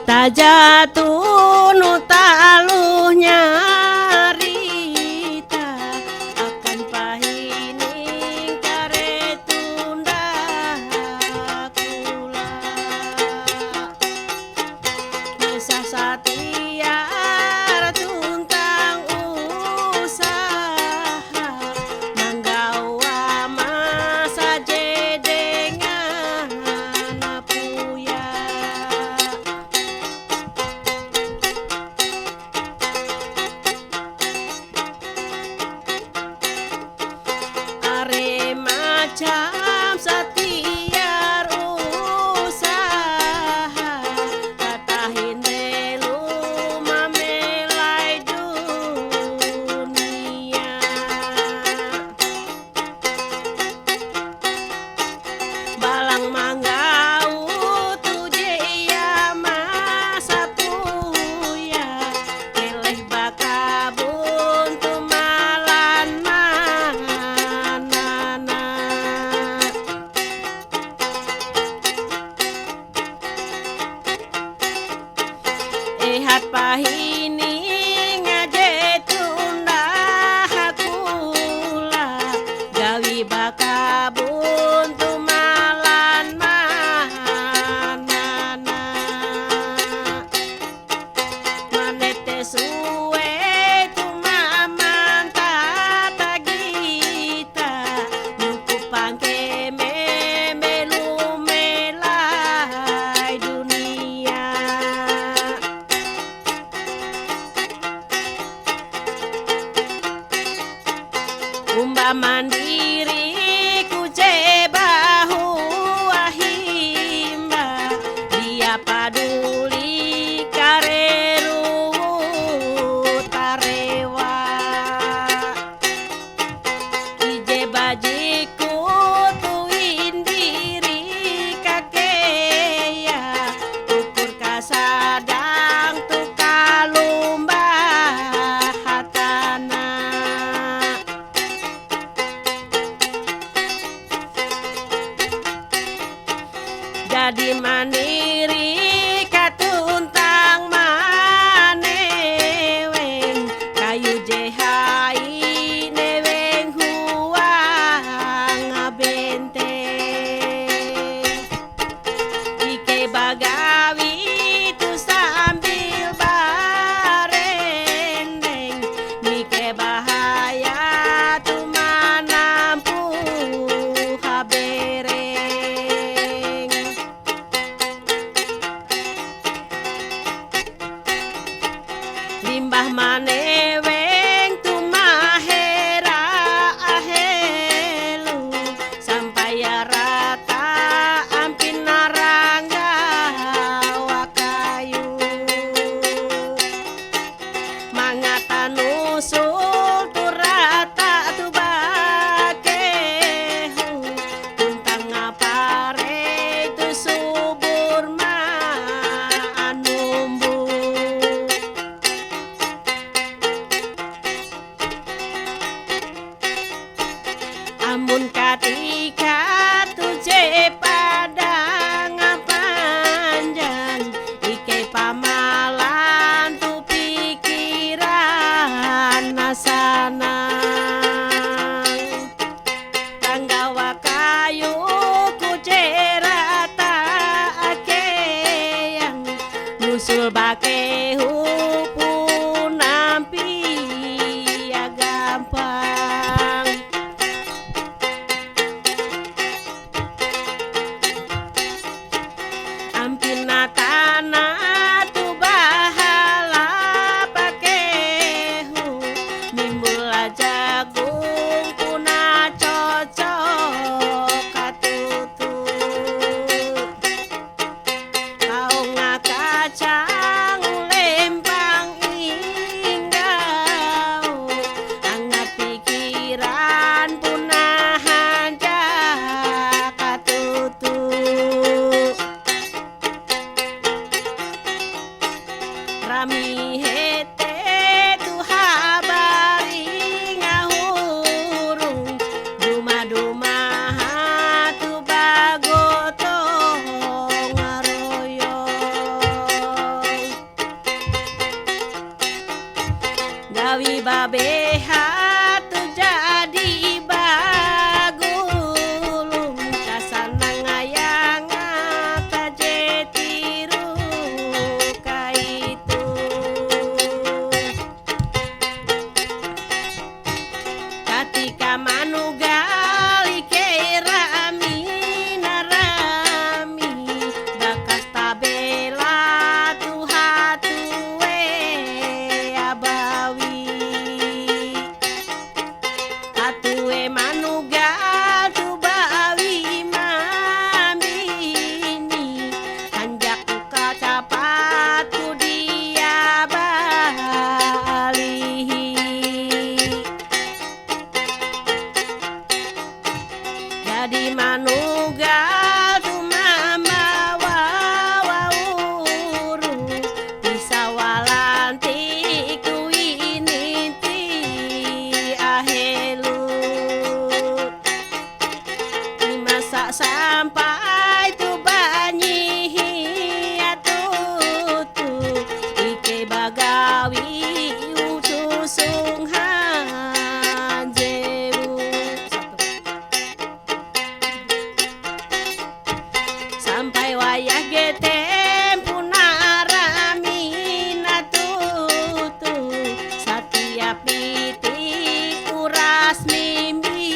jatuh nu taluh nyarita akan pahining kare tunda kula kisah satiar tuntang usaha manggawa masa jedengan apuya macam satiar usaha katahin delu mamelai dunia balang manggau tuje ya masa puya keleh bakabun tumalan hat pahini ngaje tunda hakula gawi bakabun tumalan manana manete suwe tumaman tata gita nyukup pangke melu melai dunia umba mandiri kuce bahu ahimba dia paduli kareru tarewa ije bajiku tuin diri kakeya ukur kasadang tukalumba hatana jadi mandiri katuntang maneweng kayu jehai neweng huang ngabenteng ike bagawi tu sambil barendeng nike bahaya tu manampu habereng limbah maneweng tumahera ahelu sampai rata ampin narangga wakayu mangata nusul turata tu bakehu tuntang ngapare tu subur ma anumbu amun katika tuje padang panjang ike pamalan tu pikiran nasana tanggawa kayu kucerata akeyang nusul bakehu pun nampi ya gampang ampina tanah tu bahala pakehu mimbula jagung puna cocok katutu kau ngakacang lempang inggau anggat pikiran puna hanja katutu rami hete tu habari ngahurung duma-duma tu bagoto ngaroyo Bagawi babeha tu jadi bagulung kasanang ayang taje tiru kaitu katika manugali kerami narami bakas tabela tu hatue abawi hatue manugal tu bawi mamini hanjak kacapat ku dia balihi jadi manugal tu mama wawuru bisa walanti ku ini ti ahelu di masa sampai tu banyihi atutu ike bagawi utusung hanjewu sampai wayah getem punarami natutu setiap piti uras mimpi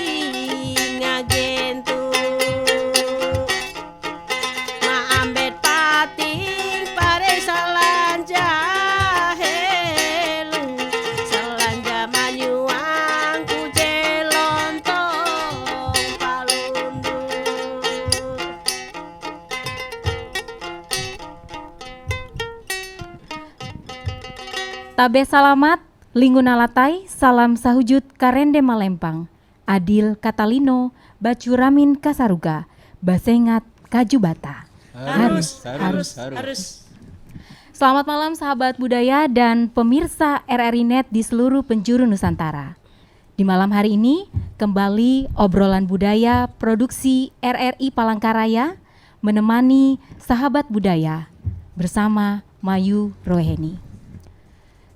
ngagentu maambet pating pare salanja helu salanja manyuang ku jelontong palundu Tabe salamat, lingguna latai, salam sahujud karende malempang. Adil Katalino, Bacuramin Kasaruga, Basengat Kajubata. harus. Selamat malam sahabat budaya dan pemirsa RRI Net di seluruh penjuru Nusantara. Di malam hari ini, kembali obrolan budaya produksi RRI Palangkaraya menemani sahabat budaya bersama Mayu Roheni.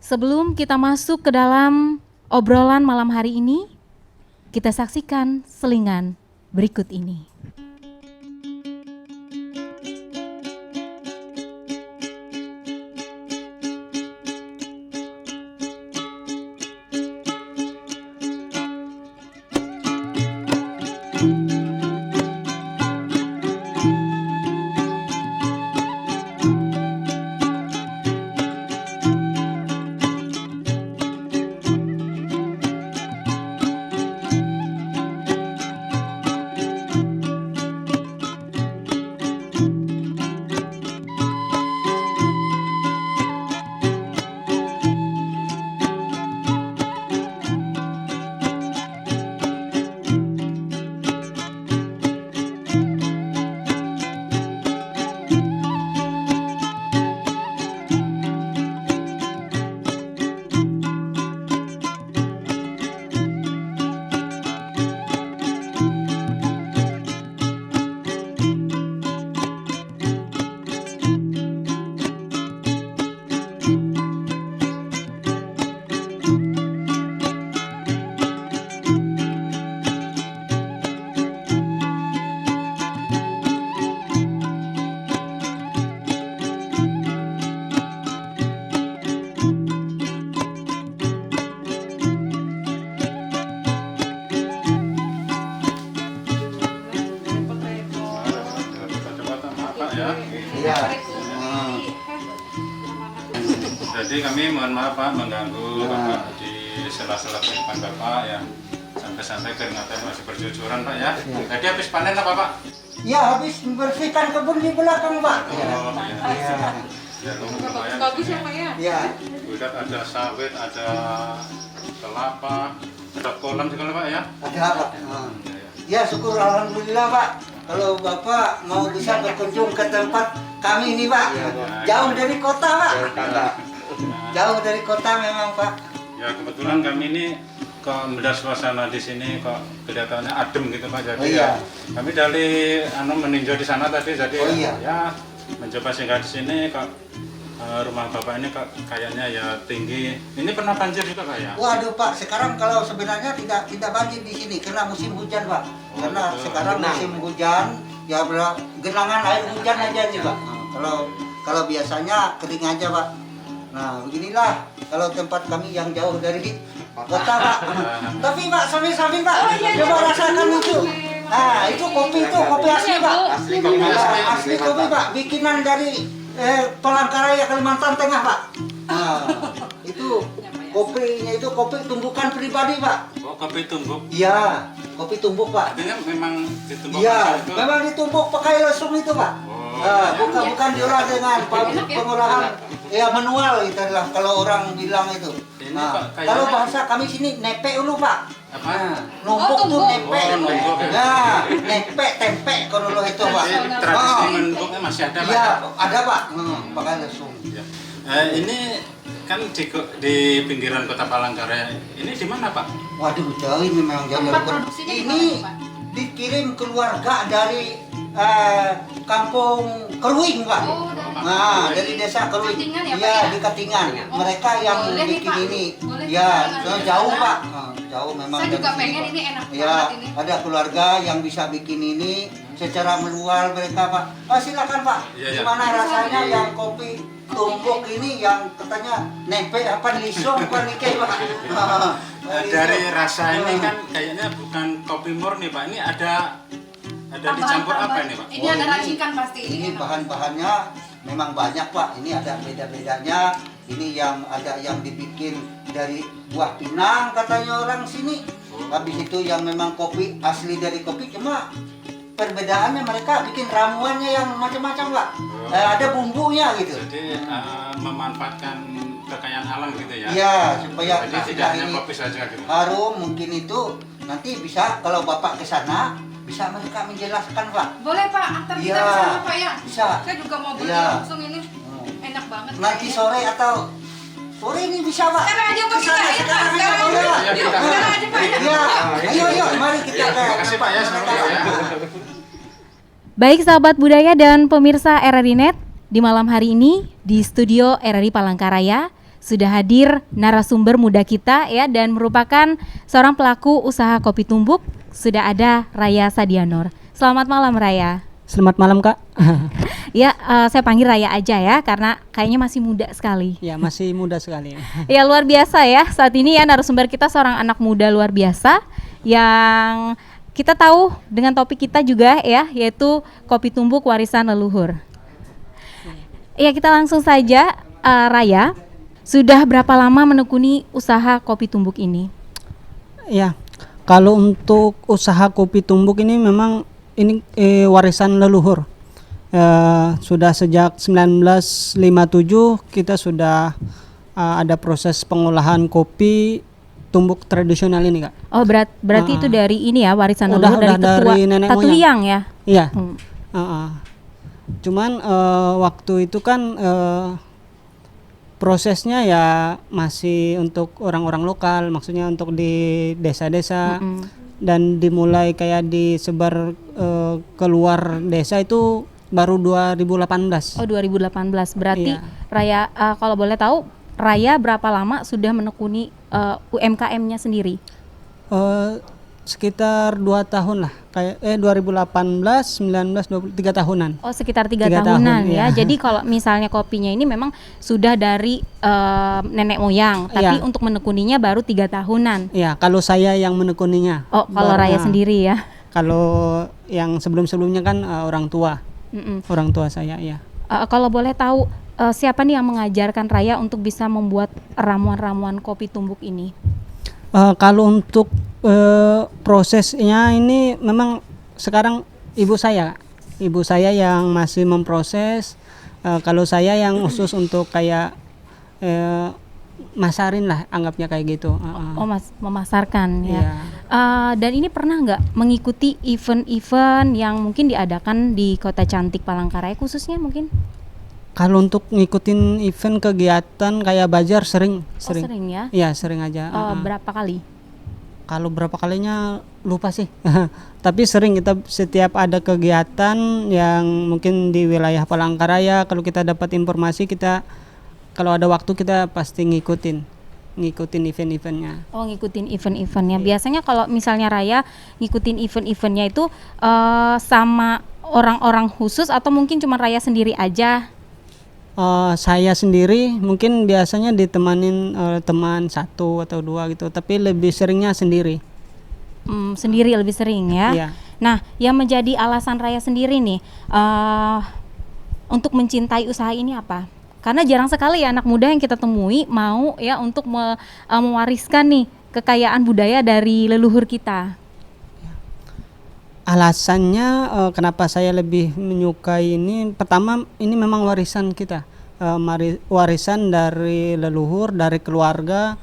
Sebelum kita masuk ke dalam obrolan malam hari ini, kita saksikan selingan berikut ini. Jadi kami mohon maaf Pak mengganggu Bapak di sela-sela kehidupan Bapak yang sampai-sampai keringatan masih bercucuran Pak ya. Jadi habis panen apa Pak? Ya, habis membersihkan kebun di belakang Pak. Oh iya. Ya, Bagus ya Pak ya? Ya, Lihat ada sawit, ada kelapa, ada kolam segala Pak ya. ada apa? Ya, syukur alhamdulillah Pak. Kalau Bapak mau bisa berkunjung ke tempat kami ini Pak, jauh dari kota Pak. Jauh dari kota memang Pak. Ya kebetulan kami ini kok melihat suasana di sini kok kelihatannya adem gitu Pak. Jadi Oh, iya. kami dari meninjau di sana tadi jadi Oh, iya. ya mencoba singgah di sini kok rumah Bapak ini kayaknya ya tinggi. Ini pernah banjir juga Pak ya? Waduh Pak, sekarang kalau sebenarnya tidak banjir di sini karena musim hujan Pak. Karena betul. sekarang musim hujan, ya genangan air hujan aja nih Pak. Kalau biasanya kering aja Pak. Nah beginilah kalau tempat kami yang jauh dari kota Pak. Tapi Pak, sambil-sambil Pak, coba rasakan itu. Nah itu kopi asli Pak. Asli kopi asli. Asli kopi Pak, bikinan dari Palangkaraya Kalimantan Tengah Pak. Nah, itu kopinya itu kopi tumbukan pribadi Pak. Oh, kopi tumbuk. Iya, kopi tumbuk Pak. Artinya memang ditumbuk Iya, itu. memang ditumbuk pakai lesung itu Pak. Oh, Nah, iya. bukan diolah dengan pengolahan ya manual itu adalah kalau orang bilang itu. Ini Nah, Pak, kayaknya- kalau bahasa kami sini nepe dulu Pak. Apa? Nah, numpuk tuh nepe. Oh, numpuk ya. Nah, nepe tempe kalau dulu itu Pak. Jadi tradisi Ah. menumpuknya masih ada Pak? Iya, ada Pak. Pakai lesung. Ya. Ini kan di pinggiran kota Palangkaraya. Ini di mana Pak? Waduh, jauh ini memang jauh. Tempat produksinya di Ini mana, Pak? dikirim keluarga dari kampung Keruing, Pak. Oh, dari Nah, dari desa Keruing. Katingan ya, Pak, Iya, ya? di Katingan. Oh, Mereka yang boleh nih, bikin Pak. ini. Boleh Ya, kita jauh, jalan. Pak. Nah, jauh memang. Saya dari juga sini, pengen Pak. ini enak Ya, banget ini. ada keluarga yang bisa bikin ini secara manual mereka, Pak. Silakan, Pak. Iya, iya. Gimana rasanya yang kopi tumbuk ini yang katanya nempe apa lisong apa nike, Pak? Dari rasa ini kan kayaknya bukan kopi murni Pak. Ini ada Tambahan- dicampur apa tambahan. ini Pak? Ini ada racikan pasti. Ini bahan-bahannya memang banyak Pak. Ini ada beda-bedanya. Ini yang ada yang dibikin dari buah pinang katanya orang sini. Habis itu yang memang kopi asli dari kopi, cuma perbedaannya mereka bikin ramuannya yang macam-macam Pak. Ada bumbunya gitu. Jadi memanfaatkan kekayaan alam gitu ya? Iya, supaya Jadi tidak hanya kopi saja gitu. harum mungkin itu nanti bisa kalau Bapak ke sana bisa mereka menjelaskan Pak. Boleh Pak, antar kita Iya. ke sana Pak ya. Bisa. Saya juga mau beli Iya. langsung ini. Enak banget. Nanti kayaknya. sore atau sore ini bisa Pak. Sekarang aja Pak, Ke sana, kita, ya, sekarang Pak, aja sekarang boleh aja. Pak. Iya, kita. Sekarang aja Pak ya. Iya, ayo mari kita Iya, ke terima kasih Pak ya, tempat Assalamualaikum ya. mereka. Baik sahabat budaya dan pemirsa RRI Net, di malam hari ini di studio RRI Palangkaraya sudah hadir narasumber muda kita ya dan merupakan seorang pelaku usaha kopi tumbuk. Sudah ada Raya Sadianor. Selamat malam Raya. Selamat malam Kak. Ya, saya panggil Raya aja ya karena kayaknya masih muda sekali. Ya masih muda sekali. Ya luar biasa ya, saat ini ya narasumber kita seorang anak muda luar biasa yang kita tahu dengan topik kita juga ya, yaitu kopi tumbuk warisan leluhur. Ya kita langsung saja, Raya, sudah berapa lama menekuni usaha kopi tumbuk ini? Ya, kalau untuk usaha kopi tumbuk ini memang ini warisan leluhur. Sudah sejak 1957 kita sudah ada proses pengolahan kopi tumbuk tradisional ini Kak. Oh berarti itu dari ini ya warisan Udah leluhur dari tetua dari nenek Tatu moyang. Liang ya? Iya. Hmm. Cuman waktu itu kan prosesnya ya masih untuk orang-orang lokal, maksudnya untuk di desa-desa. Dan dimulai kayak disebar keluar desa itu baru 2018. Oh 2018 berarti Iya. Raya kalau boleh tahu Raya berapa lama sudah menekuni UMKM-nya sendiri? Sekitar 2 tahun lah, kayak 2018, 19, 20, 3 tahunan. Oh sekitar 3 3 tahunan tahun, ya. iya. Jadi kalau misalnya kopinya ini memang sudah dari nenek moyang, tapi Iya. untuk menekuninya baru 3 tahunan. Ya, kalau saya yang menekuninya. Oh kalau Baru- Raya nah, sendiri ya. Kalau yang sebelum-sebelumnya kan orang tua saya ya. Kalau boleh tahu siapa nih yang mengajarkan Raya untuk bisa membuat ramuan-ramuan kopi tumbuk ini? Kalau untuk prosesnya ini memang sekarang ibu saya yang masih memproses. Kalau saya yang khusus untuk kayak masarin lah, anggapnya kayak gitu. Oh memasarkan ya. Iya. Dan ini pernah nggak mengikuti event-event yang mungkin diadakan di Kota Cantik Palangkaraya khususnya mungkin? Kalau untuk ngikutin event kegiatan kayak bazar sering. Oh sering ya? Iya, sering aja. Berapa kali? Kalau berapa kalinya lupa sih. Tapi sering kita setiap ada kegiatan yang mungkin di wilayah Palangkaraya, kalau kita dapat informasi kita kalau ada waktu kita pasti ngikutin event-eventnya. Oh, ngikutin event-eventnya. Biasanya kalau misalnya Raya ngikutin event-eventnya itu sama orang-orang khusus atau mungkin cuma Raya sendiri aja? Saya sendiri mungkin biasanya ditemanin teman 1 atau 2 gitu, tapi lebih seringnya sendiri. Sendiri lebih sering ya. Iya. Nah, yang menjadi alasan Raya sendiri nih untuk mencintai usaha ini apa? Karena jarang sekali ya anak muda yang kita temui mau ya untuk mewariskan nih kekayaan budaya dari leluhur kita. Alasannya kenapa saya lebih menyukai ini, pertama ini memang warisan kita, warisan dari leluhur, dari keluarga,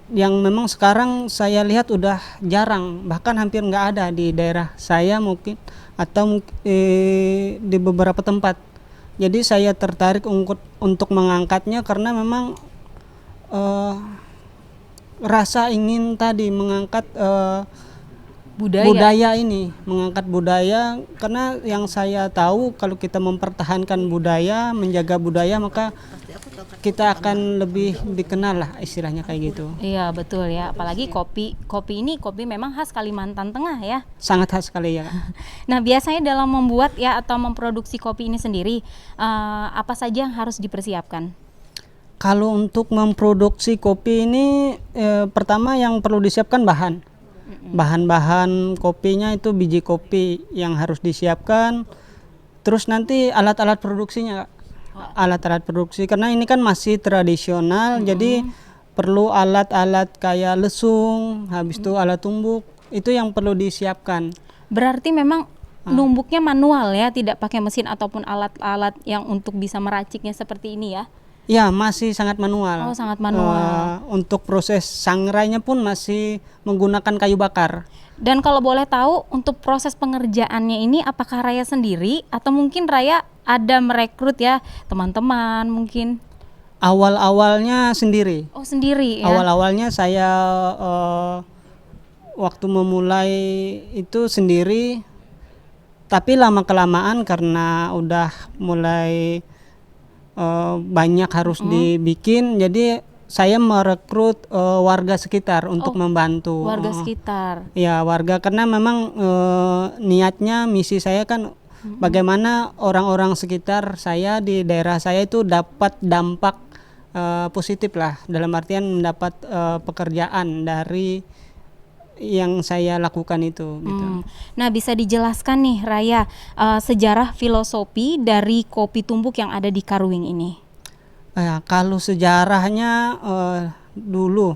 yang memang sekarang saya lihat udah jarang, bahkan hampir nggak ada di daerah saya mungkin, atau di beberapa tempat. Jadi saya tertarik untuk mengangkatnya karena memang rasa ingin tadi mengangkat budaya ini, mengangkat budaya, karena yang saya tahu kalau kita mempertahankan budaya, menjaga budaya, maka kita akan lebih dikenal lah istilahnya kayak gitu. Iya betul ya, apalagi kopi ini memang khas Kalimantan Tengah ya. Sangat khas sekali ya. Nah, biasanya dalam membuat ya atau memproduksi kopi ini sendiri apa saja yang harus dipersiapkan? Kalau untuk memproduksi kopi ini pertama yang perlu disiapkan bahan-bahan kopinya itu biji kopi yang harus disiapkan, terus nanti alat-alat produksinya, alat-alat produksi, karena ini kan masih tradisional, jadi perlu alat-alat kayak lesung, habis itu alat tumbuk, itu yang perlu disiapkan. Berarti memang numbuknya manual ya, tidak pakai mesin ataupun alat-alat yang untuk bisa meraciknya seperti ini ya? Ya, masih sangat manual. Oh, sangat manual. Untuk proses sangrainya pun masih menggunakan kayu bakar. Dan kalau boleh tahu untuk proses pengerjaannya ini apakah Raya sendiri atau mungkin Raya ada merekrut ya teman-teman mungkin? Awal-awalnya sendiri. Oh, sendiri ya. Awal-awalnya saya waktu memulai itu sendiri, tapi lama-kelamaan karena udah mulai banyak harus dibikin, jadi saya merekrut warga sekitar untuk membantu. Warga sekitar. Ya, warga, karena memang niatnya, misi saya kan bagaimana orang-orang sekitar saya di daerah saya itu dapat dampak positif lah, dalam artian mendapat pekerjaan dari yang saya lakukan itu gitu. Nah, bisa dijelaskan nih Raya sejarah filosofi dari kopi tumbuk yang ada di Karuing ini? Kalau sejarahnya dulu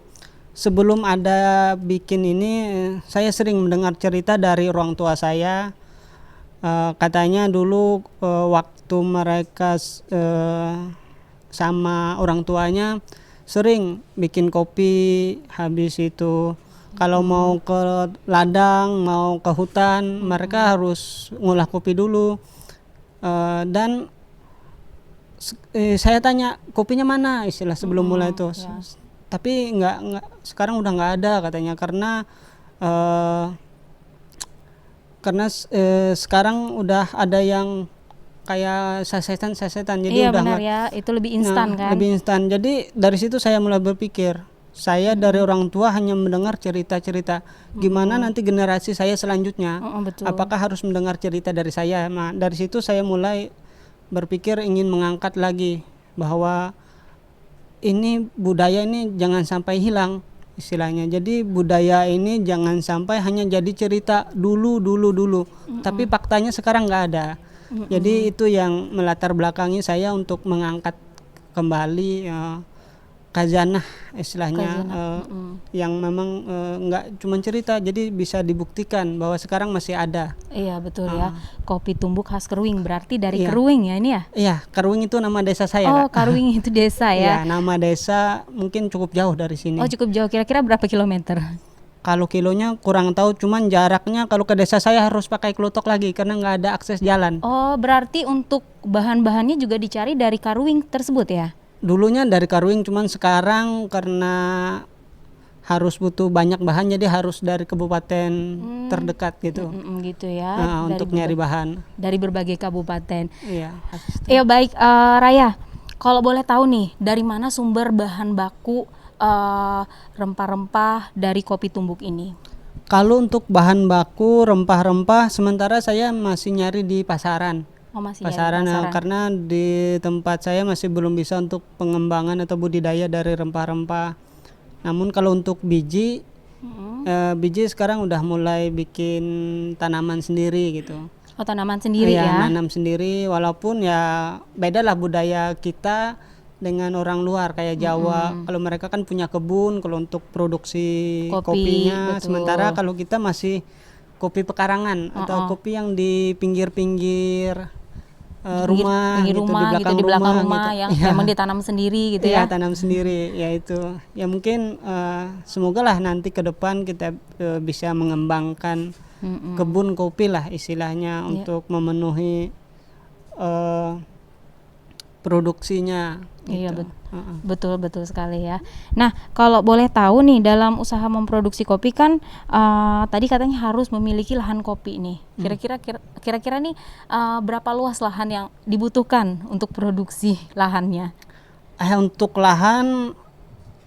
sebelum ada bikin ini, saya sering mendengar cerita dari orang tua saya. Katanya dulu waktu mereka sama orang tuanya sering bikin kopi, habis itu kalau mau ke ladang, mau ke hutan, mereka harus ngolah kopi dulu. Dan saya tanya, kopinya mana istilah sebelum mulai itu. Ya. Tapi nggak sekarang udah nggak ada katanya, karena sekarang udah ada yang kayak sasetan, jadi iya, udah benar ya, itu lebih instan kan? Lebih instan. Jadi dari situ saya mulai berpikir, saya dari orang tua hanya mendengar cerita-cerita, gimana nanti generasi saya selanjutnya, betul. apakah harus mendengar cerita dari saya. Nah, dari situ saya mulai berpikir ingin mengangkat lagi bahwa ini budaya ini jangan sampai hilang istilahnya. Jadi budaya ini jangan sampai hanya jadi cerita dulu, tapi faktanya sekarang nggak ada. Jadi itu yang melatar belakangi saya untuk mengangkat kembali khazanah istilahnya, yang memang nggak cuma cerita, jadi bisa dibuktikan bahwa sekarang masih ada. Iya betul ya, kopi tumbuk khas Karuing, berarti dari Iya. Karuing ya ini ya? Iya, Karuing itu nama desa saya. Oh, Kak. Karuing itu desa Iya, ya? nama desa mungkin cukup jauh dari sini. Oh, cukup jauh, kira-kira berapa kilometer? Kalau kilonya kurang tahu, cuman jaraknya kalau ke desa saya harus pakai klotok lagi karena nggak ada akses jalan. Oh, berarti untuk bahan-bahannya juga dicari dari Karuing tersebut ya? Dulunya dari Karuing, cuman sekarang karena harus butuh banyak bahan, jadi harus dari kabupaten terdekat gitu. Gitu ya. Untuk nyari bahan. Dari berbagai kabupaten. Iya. Ya baik, Raya. Kalau boleh tahu nih, dari mana sumber bahan baku rempah-rempah dari kopi tumbuk ini? Kalau untuk bahan baku rempah-rempah, sementara saya masih nyari di pasaran. Oh, masih ya, di Pasaran, pasaran. karena di tempat saya masih belum bisa untuk pengembangan atau budidaya dari rempah-rempah. Namun kalau untuk biji, biji sekarang udah mulai bikin tanaman sendiri gitu. Oh, tanaman sendiri Iya, ya? nanam sendiri, walaupun ya beda lah budaya kita dengan orang luar kayak Jawa. Kalau mereka kan punya kebun kalau untuk produksi Kopi, kopinya, betul. sementara kalau kita masih kopi pekarangan atau kopi yang di pinggir-pinggir rumah, pinggir gitu, rumah di belakang gitu, di belakang rumah gitu. yang Iya. memang ditanam sendiri gitu Iya, ya? tanam sendiri, ya itu. Ya mungkin semoga lah nanti ke depan kita bisa mengembangkan kebun kopi lah istilahnya untuk memenuhi produksinya. Iya, gitu. betul sekali ya. Nah, kalau boleh tahu nih, dalam usaha memproduksi kopi kan tadi katanya harus memiliki lahan kopi nih. Kira-kira nih berapa luas lahan yang dibutuhkan untuk produksi lahannya? Untuk lahan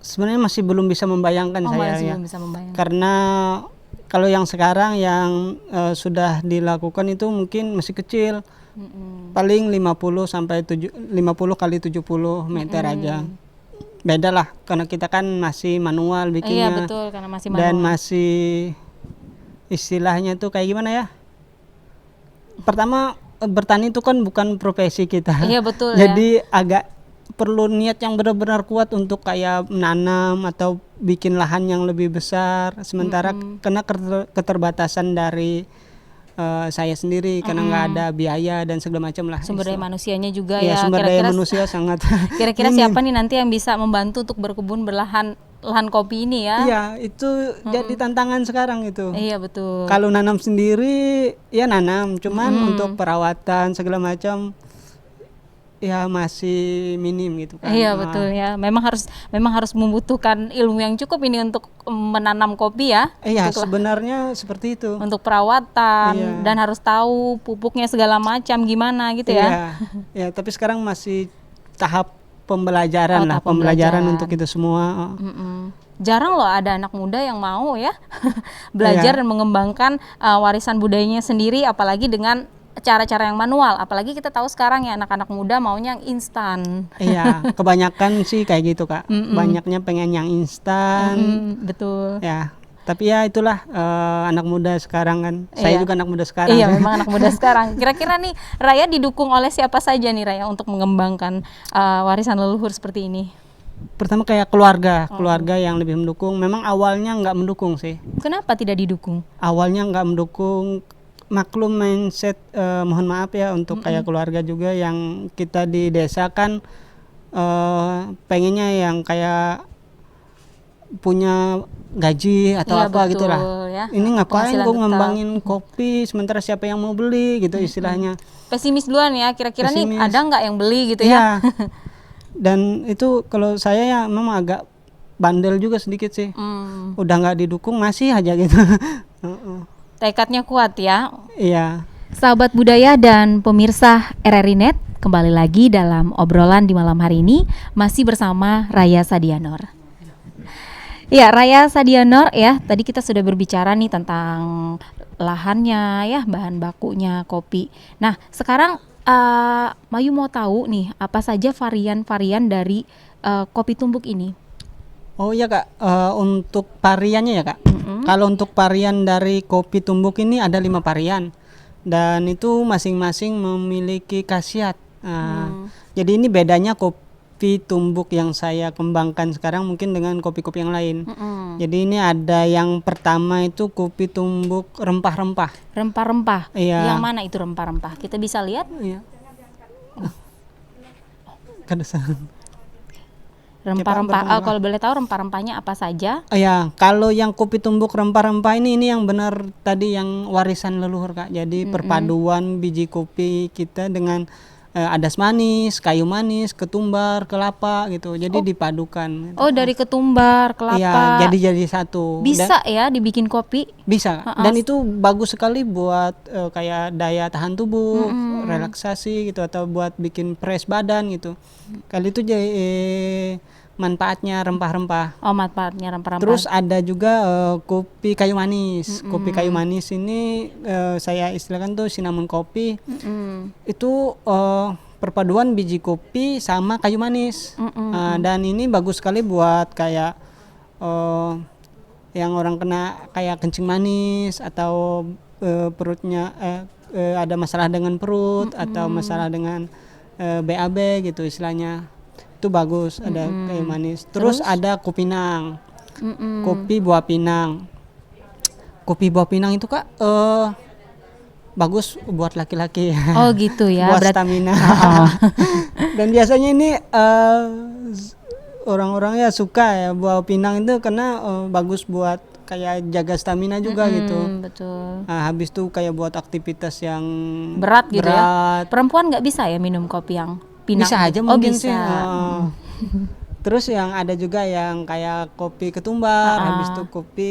sebenarnya masih belum bisa membayangkan Oh, saya masih ya. belum bisa membayangkan. Karena kalau yang sekarang yang sudah dilakukan itu mungkin masih kecil. Paling 50 sampai 50 kali 70 meter aja. Beda lah karena kita kan masih manual bikinnya. Iya, betul, karena masih Dan manual. masih istilahnya tuh kayak gimana ya? Pertama bertani itu kan bukan profesi kita. Iya, betul ya. Jadi agak perlu niat yang benar-benar kuat untuk kayak menanam atau bikin lahan yang lebih besar. Sementara karena keterbatasan dari saya sendiri karena nggak ada biaya dan segala macam lah. Sumber daya manusianya juga Iya, ya. sumber daya manusia sangat. Kira-kira minim. siapa nih nanti yang bisa membantu untuk berkebun lahan kopi ini ya? Iya, itu jadi tantangan sekarang itu. Iya, betul. Kalau nanam sendiri ya nanam, cuman untuk perawatan segala macam ya masih minim gitu kan. Iya, betul ya. Memang harus membutuhkan ilmu yang cukup ini untuk menanam kopi ya. Iya, Untuk sebenarnya seperti itu. untuk perawatan Iya. dan harus tahu pupuknya segala macam gimana gitu ya. Iya, ya, tapi sekarang masih tahap pembelajaran Oh, lah, tahap pembelajaran pembelajaran. untuk itu semua. Jarang loh ada anak muda yang mau ya belajar Iya. dan mengembangkan warisan budayanya sendiri, apalagi dengan cara-cara yang manual. Apalagi kita tahu sekarang ya anak-anak muda maunya yang instan. Iya, kebanyakan sih kayak gitu Kak. Banyaknya pengen yang instan. Betul. Ya, tapi ya itulah anak muda sekarang kan. Saya Iya. juga anak muda sekarang. Iya, memang anak muda sekarang. Kira-kira nih Raya didukung oleh siapa saja nih Raya untuk mengembangkan warisan leluhur seperti ini? Pertama kayak keluarga yang lebih mendukung. Memang awalnya nggak mendukung sih. Kenapa tidak didukung? Awalnya nggak mendukung, maklum mindset, mohon maaf ya untuk kayak keluarga juga yang kita di desa kan pengennya yang kayak punya gaji atau Iya, apa betul, gitu lah. ya. Ini ngapain Penghasilan gue tetap. ngembangin kopi sementara siapa yang mau beli gitu istilahnya. Pesimis duluan ya, kira-kira nih Pesimis. ada nggak yang beli gitu Iya. ya? Dan itu kalau saya ya memang agak bandel juga sedikit sih. Udah nggak didukung masih aja gitu. Tekadnya kuat ya. Iya. Sahabat budaya dan pemirsa RRI Net, kembali lagi dalam obrolan di malam hari ini masih bersama Raya Sadianor. Ya, Raya Sadianor ya, tadi kita sudah berbicara nih tentang lahannya ya, bahan bakunya kopi. Nah, sekarang Mayu mau tahu nih apa saja varian-varian dari kopi tumbuk ini. Oh iya Kak, untuk variannya ya Kak. Kalau untuk varian dari kopi tumbuk ini ada 5 varian dan itu masing-masing memiliki khasiat. Jadi ini bedanya kopi tumbuk yang saya kembangkan sekarang mungkin dengan kopi-kopi yang lain. Jadi ini ada yang pertama itu kopi tumbuk rempah-rempah. Rempah-rempah. Iya. Yang mana itu rempah-rempah? Kita bisa lihat. Iya. Kedesan. Rempah-rempah. Kalau boleh tahu rempah-rempahnya apa saja? Ya, kalau yang kopi tumbuk rempah-rempah ini yang benar tadi yang warisan leluhur Kak. Jadi perpaduan biji kopi kita dengan adas manis, kayu manis, ketumbar, kelapa gitu. Jadi dipadukan. Oh, dari ketumbar, kelapa. Iya, jadi satu. Bisa ya dibikin kopi? Bisa. Dan itu bagus sekali buat kayak daya tahan tubuh, relaksasi gitu, atau buat bikin press badan gitu. Kali itu jadi manfaatnya rempah-rempah. Oh, manfaatnya rempah-rempah. Terus ada juga kopi kayu manis. Kopi kayu manis ini saya istilahkan tuh cinnamon kopi. Itu perpaduan biji kopi sama kayu manis. Dan ini bagus sekali buat kayak yang orang kena kayak kencing manis atau perutnya ada masalah dengan perut atau masalah dengan BAB gitu istilahnya. Itu bagus, ada kayu manis. Terus ada kopi pinang. Kopi buah pinang. Kopi buah pinang itu Kak bagus buat laki-laki. Oh gitu ya. Buat stamina. Dan biasanya ini orang-orang ya suka ya buah pinang itu karena bagus buat kayak jaga stamina juga gitu. Betul. Nah, habis itu kayak buat aktivitas yang Berat gitu ya. berat. Perempuan nggak bisa ya minum kopi yang pinang? Bisa aja Oh, mungkin bisa. sih. Terus yang ada juga yang kayak kopi ketumbar, habis itu kopi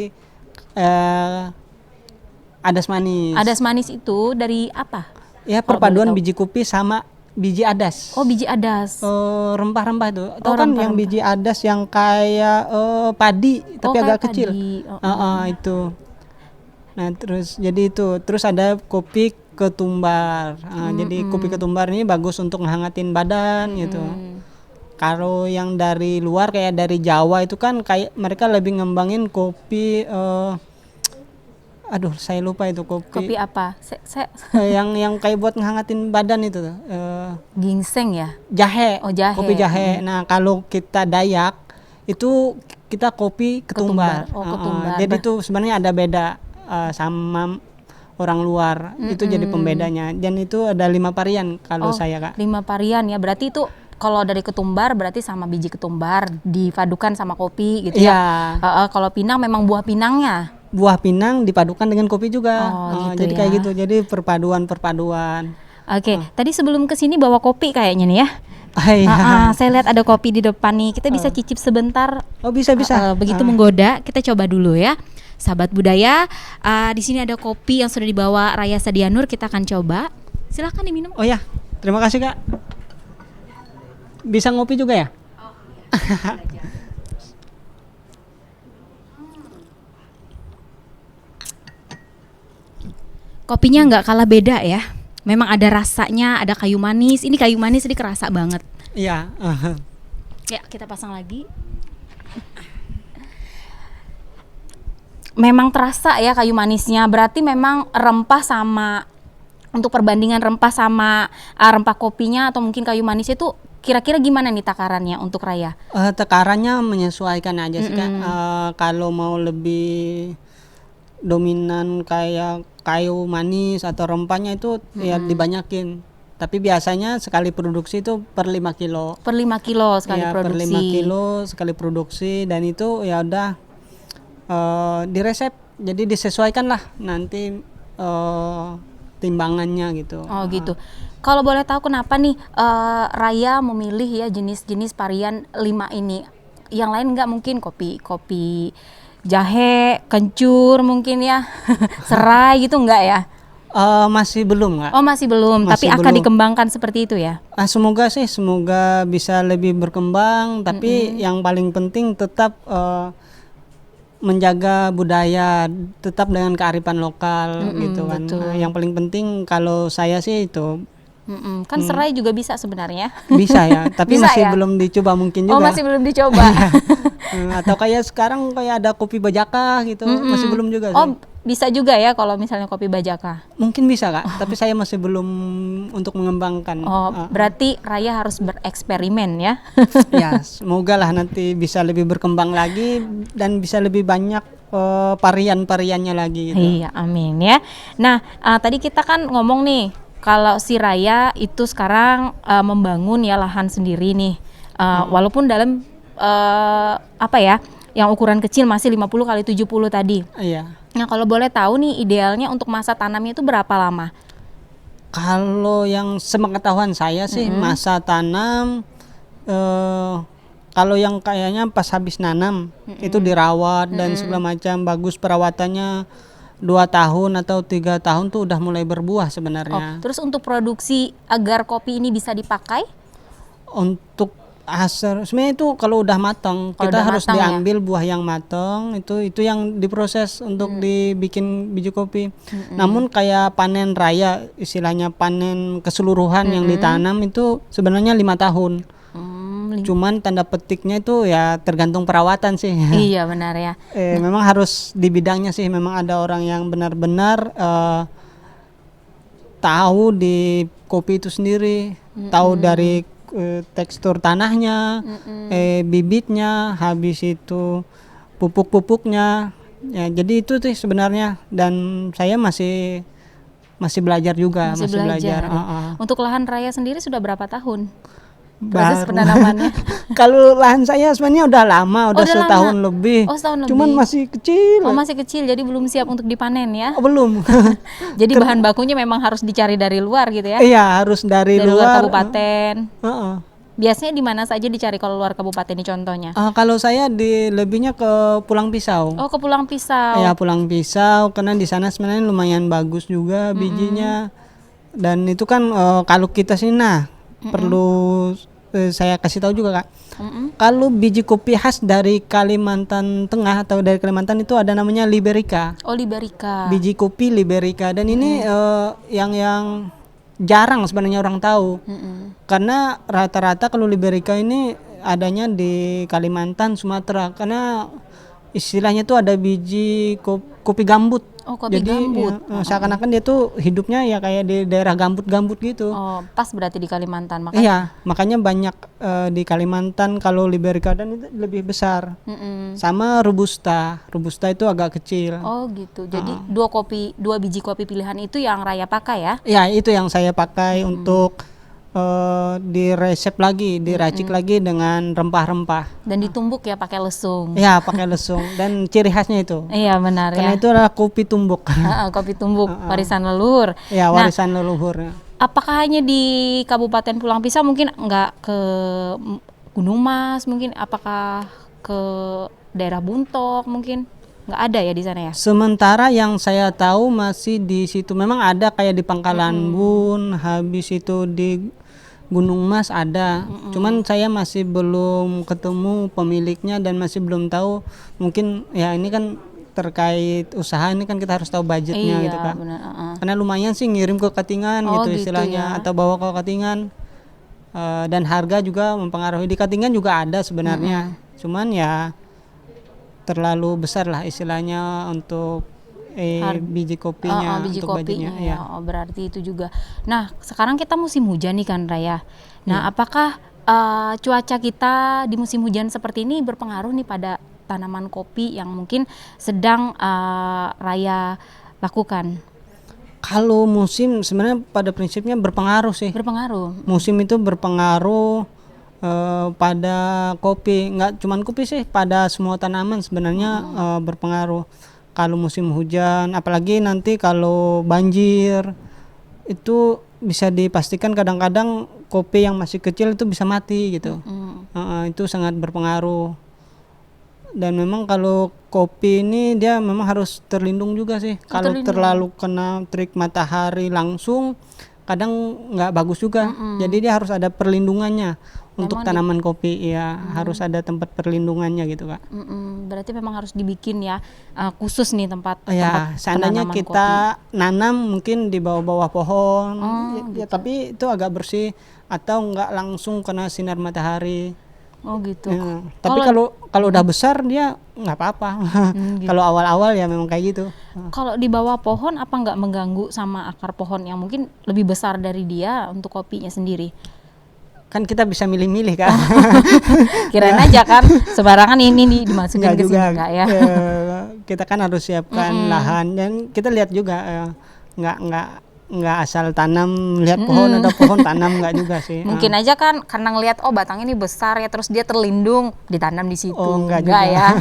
adas manis. Adas manis itu dari apa? Ya Kalau perpaduan boleh tahu. biji kopi sama biji adas. Oh, biji adas. Rempah-rempah itu. Tahu kan rempah-rempah. yang biji adas yang kayak padi tapi Oh, agak kayak kecil. padi. Itu. Nah, terus jadi itu. Terus ada kopi ketumbar. Jadi kopi ketumbar ini bagus untuk menghangatin badan gitu. Kalau yang dari luar kayak dari Jawa itu kan kayak mereka lebih ngembangin kopi aduh saya lupa itu Kopi apa? yang kayak buat ngehangatin badan itu tuh. Ginseng ya? Jahe. Oh, jahe. Kopi jahe. Nah, kalau kita Dayak itu kita kopi ketumbar. Ketumbar. Oh, ketumbar. Jadi itu sebenarnya ada beda sama orang luar. Itu jadi pembedanya. Dan itu ada 5 varian kalau saya Kak. 5 varian ya. Berarti itu kalau dari ketumbar berarti sama biji ketumbar dipadukan sama kopi gitu ya. Kalau pinang memang buah pinangnya. Buah pinang dipadukan dengan kopi juga. Gitu Jadi ya. kayak gitu. Jadi perpaduan. Oke, tadi sebelum kesini bawa kopi kayaknya nih ya. Iya. Saya lihat ada kopi di depan nih. Kita bisa cicip sebentar. Oh, bisa. Begitu menggoda, kita coba dulu ya. Sahabat budaya, di sini ada kopi yang sudah dibawa Raya Sadianur. Kita akan coba. Silahkan diminum. Oh ya, terima kasih Kak. Bisa ngopi juga ya? Kopinya nggak kalah beda ya. Memang ada rasanya, ada kayu manis. Ini kayu manis ini kerasa banget. Iya. Ya, kita pasang lagi. Memang terasa ya kayu manisnya. Berarti memang rempah sama, untuk perbandingan rempah sama rempah kopinya atau mungkin kayu manisnya itu kira-kira gimana nih takarannya untuk Raya? Takarannya menyesuaikan aja sih Kak. Kalau mau lebih dominan kayak kayu manis atau rempahnya itu ya dibanyakin. Tapi biasanya sekali produksi itu per 5 kilo. Per 5 kilo sekali Ya, produksi. per 5 kilo sekali produksi, dan itu ya udah diresep. Jadi disesuaikan lah nanti timbangannya gitu. Oh gitu. Kalau boleh tahu kenapa nih Raya memilih ya jenis-jenis varian 5 ini? Yang lain nggak mungkin kopi jahe, kencur mungkin ya, serai gitu nggak ya? Masih belum Kak. Oh masih belum, tapi Masih akan belum. dikembangkan seperti itu ya? Semoga bisa lebih berkembang, tapi yang paling penting tetap menjaga budaya, tetap dengan kearifan lokal gitu kan. betul. Yang paling penting kalau saya sih itu Kan serai juga bisa sebenarnya. bisa ya, tapi Bisa masih ya? belum dicoba mungkin Oh juga. masih belum dicoba. Atau kayak sekarang kayak ada kopi bajaka gitu, masih belum juga sih. Oh bisa juga ya kalau misalnya kopi bajaka. Mungkin bisa Kak, tapi saya masih belum untuk mengembangkan. Oh berarti Raya harus bereksperimen ya? Ya, semoga lah nanti bisa lebih berkembang lagi dan bisa lebih banyak varian-variannya lagi gitu. Iya, amin ya. Nah, tadi kita kan ngomong nih, kalau si Raya itu sekarang membangun ya lahan sendiri nih, walaupun dalam yang ukuran kecil masih 50 kali 70 tadi. Iya. Nah, kalau boleh tahu nih idealnya untuk masa tanamnya itu berapa lama? Kalau yang sepengetahuan saya sih masa tanam, kalau yang kayaknya pas habis nanam itu dirawat dan segala macam, bagus perawatannya 2 tahun atau 3 tahun tuh udah mulai berbuah sebenarnya. Terus untuk produksi agar kopi ini bisa dipakai? Untuk hasil sebenarnya itu kalau udah matang, Kalau kita udah harus matang ya? diambil buah yang matang, itu yang diproses untuk dibikin biji kopi. Namun kayak panen raya, istilahnya panen keseluruhan yang ditanam itu sebenarnya 5 tahun. Cuman tanda petiknya itu ya tergantung perawatan sih. Iya benar ya. Memang harus di bidangnya sih, memang ada orang yang benar-benar tahu di kopi itu sendiri, tahu dari tekstur tanahnya, bibitnya, habis itu pupuk-pupuknya. Ya, jadi itu sih sebenarnya, dan saya masih belajar juga, Masih belajar. ya. Untuk lahan raya sendiri sudah berapa tahun? Proses Baru. penanamannya. Kalau lahan saya sebenarnya udah lama, udah udah setahun lama. lebih. Oh, setahun Cuman lebih. masih kecil. Oh masih kecil, jadi belum siap untuk dipanen ya. Oh, belum. Jadi bahan bakunya memang harus dicari dari luar gitu ya. Iya, harus dari Dari luar luar. kabupaten. Heeh. Biasanya di mana saja dicari kalau luar kabupaten ini contohnya? Kalau saya lebihnya ke Pulang Pisau. Oh ke Pulang Pisau. Ya, Pulang Pisau, karena di sana sebenarnya lumayan bagus juga bijinya. Dan itu kan kalau kita sini perlu saya kasih tahu juga, Kak. Kalau biji kopi khas dari Kalimantan Tengah atau dari Kalimantan itu ada namanya Liberica. Oh Liberica. Biji kopi Liberica, dan ini yang jarang sebenarnya orang tahu. Karena rata-rata kalau Liberica ini adanya di Kalimantan, Sumatera, karena istilahnya tuh ada biji kopi gambut. Oh kopi Jadi gambut. seakan-akan dia tuh hidupnya ya kayak di daerah gambut-gambut gitu. Oh pas berarti di Kalimantan makanya. Iya, makanya banyak di Kalimantan kalau Liberica, dan itu lebih besar. Sama Robusta. Robusta itu agak kecil. Oh gitu. Jadi dua biji kopi pilihan itu yang Raya pakai ya? Ya, itu yang saya pakai untuk diresep lagi, diracik lagi dengan rempah-rempah. Dan ditumbuk ya pakai lesung. Ya, pakai lesung, dan ciri khasnya itu. Iya benar Karena ya. itu adalah kopi tumbuk. Kopi tumbuk warisan leluhur. Ya, Nah, warisan leluhur. apakah hanya di Kabupaten Pulang Pisau, mungkin nggak ke Gunung Mas, mungkin apakah ke daerah Buntok, mungkin nggak ada ya di sana ya? Sementara yang saya tahu masih di situ. Memang ada kayak di Pangkalan Bun, habis itu di Gunung Mas ada. Cuman saya masih belum ketemu pemiliknya dan masih belum tahu. Mungkin ya ini kan terkait usaha, ini kan kita harus tahu budgetnya gitu kan. Benar. Karena lumayan sih ngirim ke Katingan Oh, gitu gitu istilahnya, ya. atau bawa ke Katingan. Dan harga juga mempengaruhi. Di Katingan juga ada sebenarnya. Cuman ya terlalu besar lah istilahnya untuk biji kopinya, Biji untuk kopinya budgetnya. ya. Oh, berarti itu juga. Nah, sekarang kita musim hujan nih kan Raya. Nah, apakah cuaca kita di musim hujan seperti ini berpengaruh nih pada tanaman kopi yang mungkin sedang Raya lakukan? Kalau musim sebenarnya pada prinsipnya berpengaruh sih. Berpengaruh. Musim itu berpengaruh pada kopi, nggak cuman kopi sih, pada semua tanaman sebenarnya berpengaruh. Kalau musim hujan, apalagi nanti kalau banjir, itu bisa dipastikan kadang-kadang kopi yang masih kecil itu bisa mati gitu. Itu sangat berpengaruh. Dan memang kalau kopi ini dia memang harus terlindung juga sih. Kalau terlalu kena terik matahari langsung, kadang nggak bagus juga. Jadi dia harus ada perlindungannya. Untuk tanaman kopi ya harus ada tempat perlindungannya gitu, Kak. Berarti memang harus dibikin ya khusus nih tempat Ya, seandainya penanaman kita nanam mungkin di bawah-bawah pohon, ya, tapi itu agak bersih atau nggak langsung kena sinar matahari. Oh gitu. Ya, tapi kalau udah besar dia nggak apa-apa. Gitu. Kalau awal-awal ya memang kayak gitu. Kalau di bawah pohon apa nggak mengganggu sama akar pohon yang mungkin lebih besar dari dia untuk kopinya sendiri? Kan kita bisa milih-milih kan. Kirain aja kan sembarangan ini dimasukin ke sini enggak ya? Kita kan harus siapkan lahan, dan kita lihat juga nggak asal tanam lihat pohon ada pohon tanam, nggak juga sih. Mungkin aja kan karena ngelihat batang ini besar ya, terus dia terlindung ditanam di situ. Oh, enggak juga ya.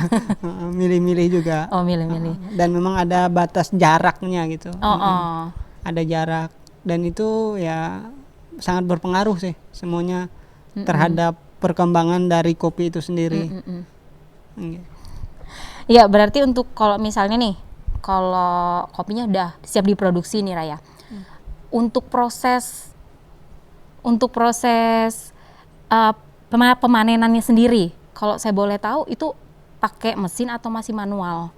Milih-milih juga. Oh milih-milih. Dan memang ada batas jaraknya gitu. Oh. Ada jarak. dan itu ya sangat berpengaruh sih semuanya terhadap perkembangan dari kopi itu sendiri. Gitu. Ya, berarti untuk kalau misalnya nih, kalau kopinya udah siap diproduksi nih Raya. Untuk proses pemanenannya sendiri, kalau saya boleh tahu itu pakai mesin atau masih manual?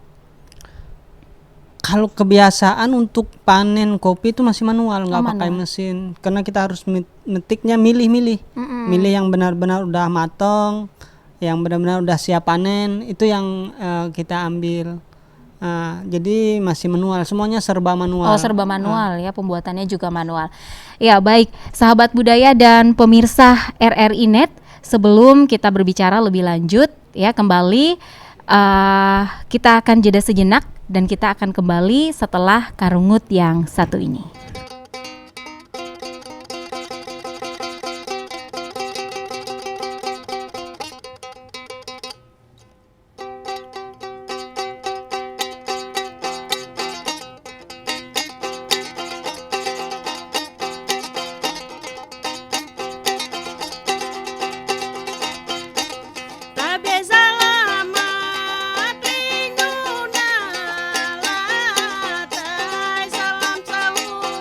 Kalau kebiasaan untuk panen kopi itu masih manual, nggak pakai mesin, karena kita harus metiknya milih yang benar-benar udah matang, yang benar-benar udah siap panen, itu yang kita ambil. Jadi masih manual, semuanya serba manual. Oh, serba manual ya, pembuatannya juga manual. Ya, baik, sahabat budaya dan pemirsa RRI Net, sebelum kita berbicara lebih lanjut ya, kembali kita akan jeda sejenak dan kita akan kembali setelah karungut yang satu ini. Salam sahur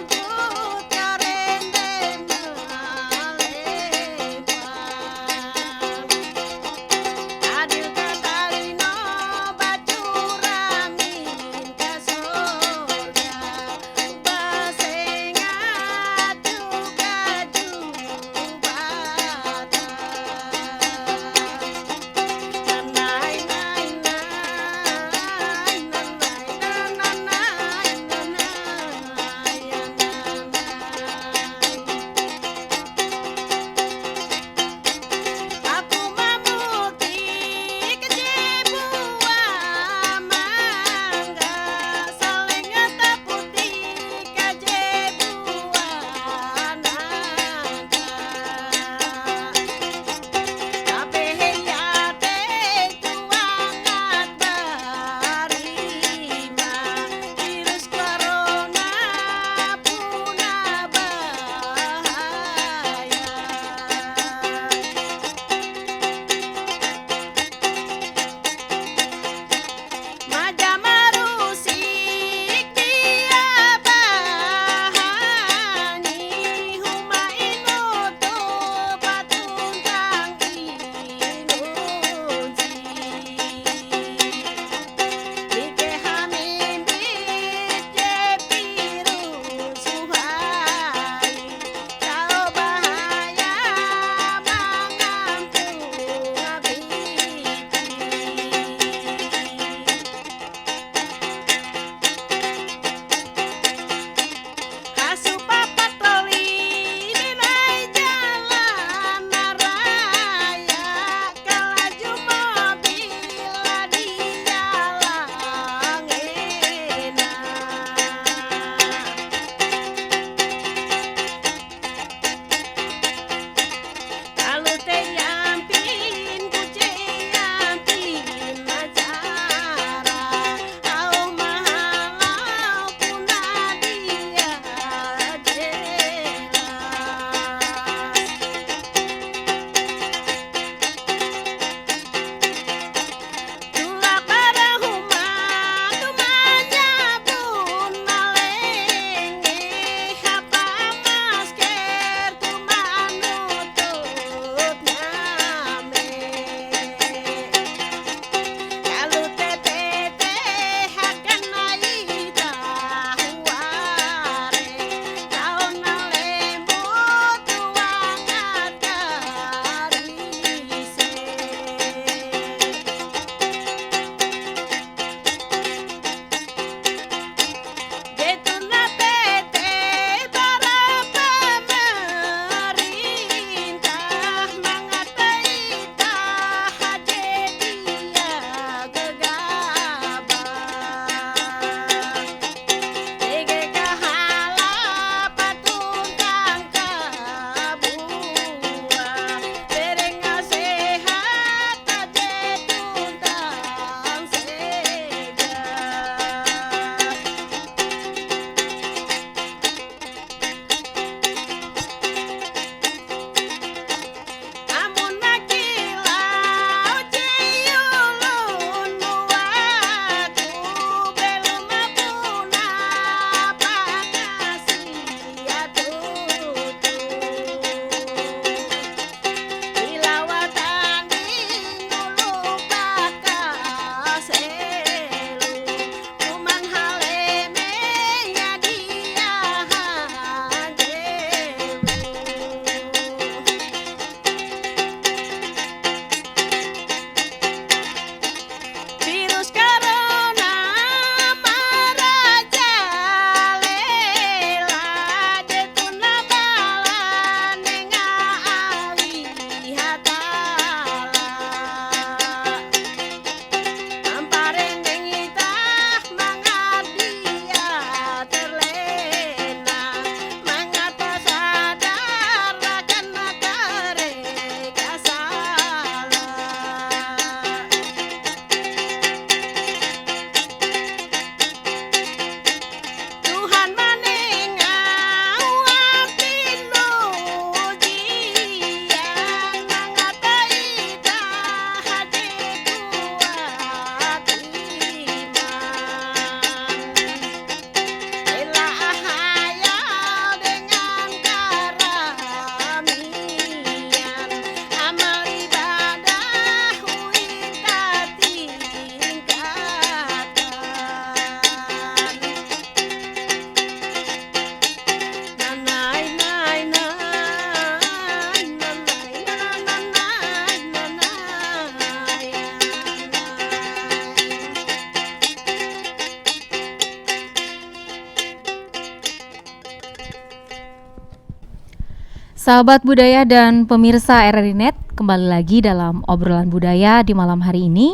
Sahabat budaya dan pemirsa RRI Net, kembali lagi dalam obrolan budaya di malam hari ini.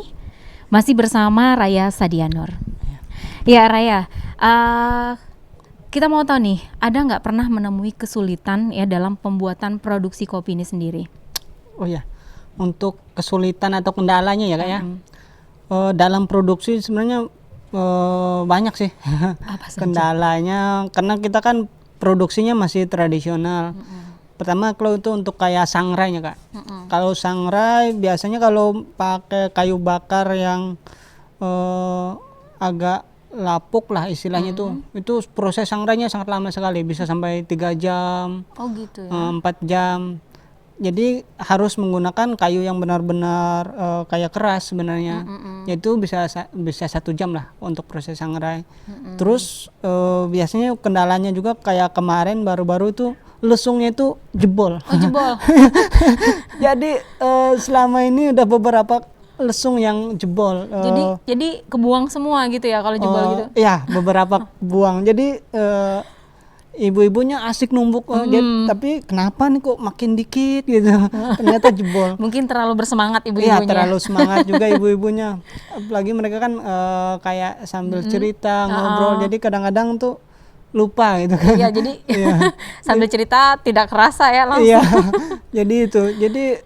Masih bersama Raya Sadianur. Ya Raya, kita mau tahu nih, ada nggak pernah menemui kesulitan ya dalam pembuatan produksi kopi ini sendiri? Oh ya, untuk kesulitan atau kendalanya ya Kak ya. Dalam produksi sebenarnya banyak sih Apa saja? kendalanya, karena kita kan produksinya masih tradisional. Pertama kalau itu untuk kayak sangrainya Kak. Kalau sangrai biasanya kalau pakai kayu bakar yang agak lapuk lah istilahnya itu proses sangrainya sangat lama sekali, bisa sampai 3 jam, Oh gitu ya. 4 jam. Jadi harus menggunakan kayu yang benar-benar kayak keras sebenarnya. Yaitu bisa 1 jam lah untuk proses sangrai. Terus biasanya kendalanya juga kayak kemarin baru-baru itu lesungnya itu jebol. Oh jebol. Jadi selama ini udah beberapa lesung yang jebol. Jadi kebuang semua gitu ya kalau jebol gitu. Ya beberapa buang. Jadi ibu-ibunya asik numbuk, tapi kenapa nih kok makin dikit gitu. Ternyata jebol. Mungkin terlalu bersemangat Iya, ibu-ibunya. terlalu semangat juga ibu-ibunya. Apalagi mereka kan kayak sambil cerita, ngobrol. Jadi kadang-kadang tuh lupa gitu kan. Iya, jadi sambil cerita tidak kerasa ya langsung. Iya. Jadi itu. Jadi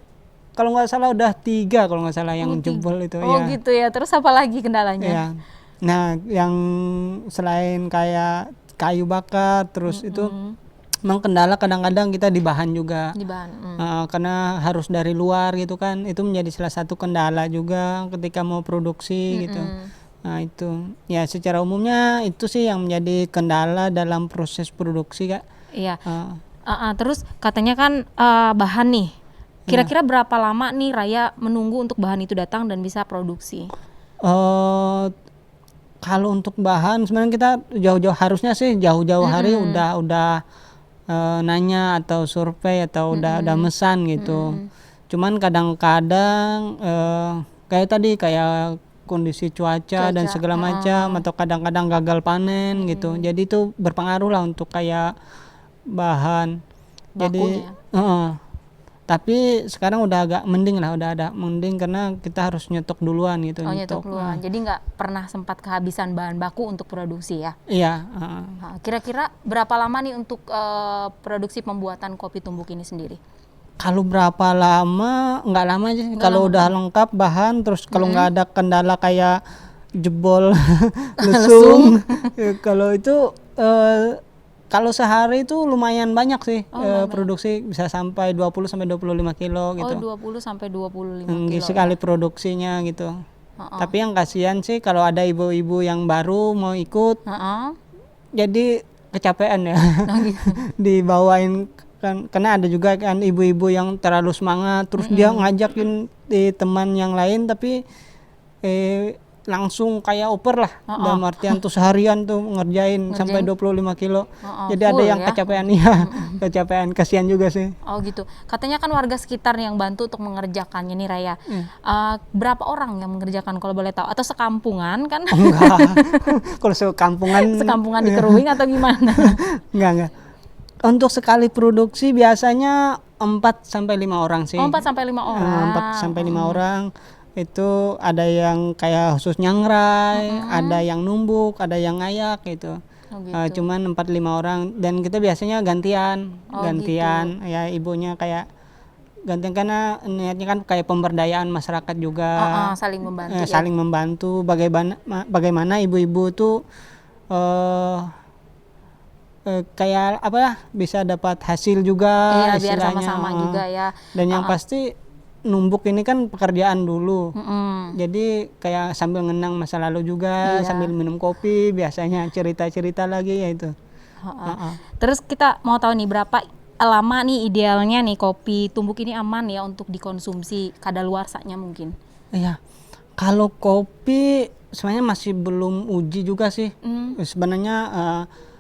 kalau nggak salah udah 3 kalau nggak salah yang jebol itu. Oh ya. gitu ya. Terus apa lagi kendalanya? Iya. Nah, yang selain kayak kayu bakar, terus itu memang kendala kadang-kadang kita di bahan juga. Di bahan. Karena harus dari luar gitu kan, itu menjadi salah satu kendala juga ketika mau produksi gitu. Nah itu ya secara umumnya itu sih yang menjadi kendala dalam proses produksi Kak. Iya. Terus katanya kan bahan nih. Kira-kira berapa lama nih Raya menunggu untuk bahan itu datang dan bisa produksi? Kalau untuk bahan sebenarnya kita jauh-jauh harusnya sih jauh-jauh hari udah nanya atau survei atau udah mesan gitu. Cuman kadang-kadang kayak tadi kayak kondisi cuaca dan segala macam atau kadang-kadang gagal panen gitu. Jadi itu berpengaruh lah untuk kayak bahan. Jadi tapi sekarang udah agak mending lah, udah ada mending karena kita harus nyetok duluan gitu. Oh nyetok duluan. Jadi nggak pernah sempat kehabisan bahan baku untuk produksi ya? Iya. Kira-kira berapa lama nih untuk produksi pembuatan kopi tumbuk ini sendiri? Kalau berapa lama? Nggak lama aja. Kalau udah lengkap bahan, terus kalau nggak ada kendala kayak jebol lesung, kalau itu kalau sehari itu lumayan banyak sih produksi, bisa sampai 20 sampai 25 kilo gitu. Oh 20 sampai 25 kilo. Sekali produksinya gitu. Tapi yang kasihan sih kalau ada ibu-ibu yang baru mau ikut, jadi kecapean ya. Dibawain kan, karena ada juga kan ibu-ibu yang terlalu semangat, terus dia ngajakin teman yang lain tapi langsung kayak oper lah, dalam artian tuh seharian tuh ngerjain sampai 25 kilo. Jadi ada yang kecapean kecapean, kasihan juga sih. Oh gitu. Katanya kan warga sekitar yang bantu untuk mengerjakannya nih Raya. Berapa orang yang mengerjakan kalau boleh tahu? Atau sekampungan kan? Enggak. Kalau sekampungan di Keruing atau gimana? Enggak. Untuk sekali produksi biasanya 4 sampai 5 orang sih. 4 sampai 5 orang. 4 sampai 5 orang. Itu ada yang kayak khusus nyangrai, ada yang numbuk, ada yang ngayak gitu. Cuman 4-5 orang, dan kita biasanya gantian ya, ibunya kayak gantian karena niatnya kan kayak pemberdayaan masyarakat juga. Saling membantu. Saling membantu bagaimana ibu-ibu tuh kayak apa bisa dapat hasil juga, biar istilahnya. sama-sama juga ya. Dan yang pasti numbuk ini kan pekerjaan dulu. Jadi kayak sambil ngenang masa lalu juga, sambil minum kopi, biasanya cerita-cerita lagi ya itu. Terus kita mau tahu nih berapa lama nih idealnya nih kopi tumbuk ini aman ya untuk dikonsumsi kadaluarsanya mungkin? Iya. Kalau kopi sebenarnya masih belum uji juga sih. Sebenarnya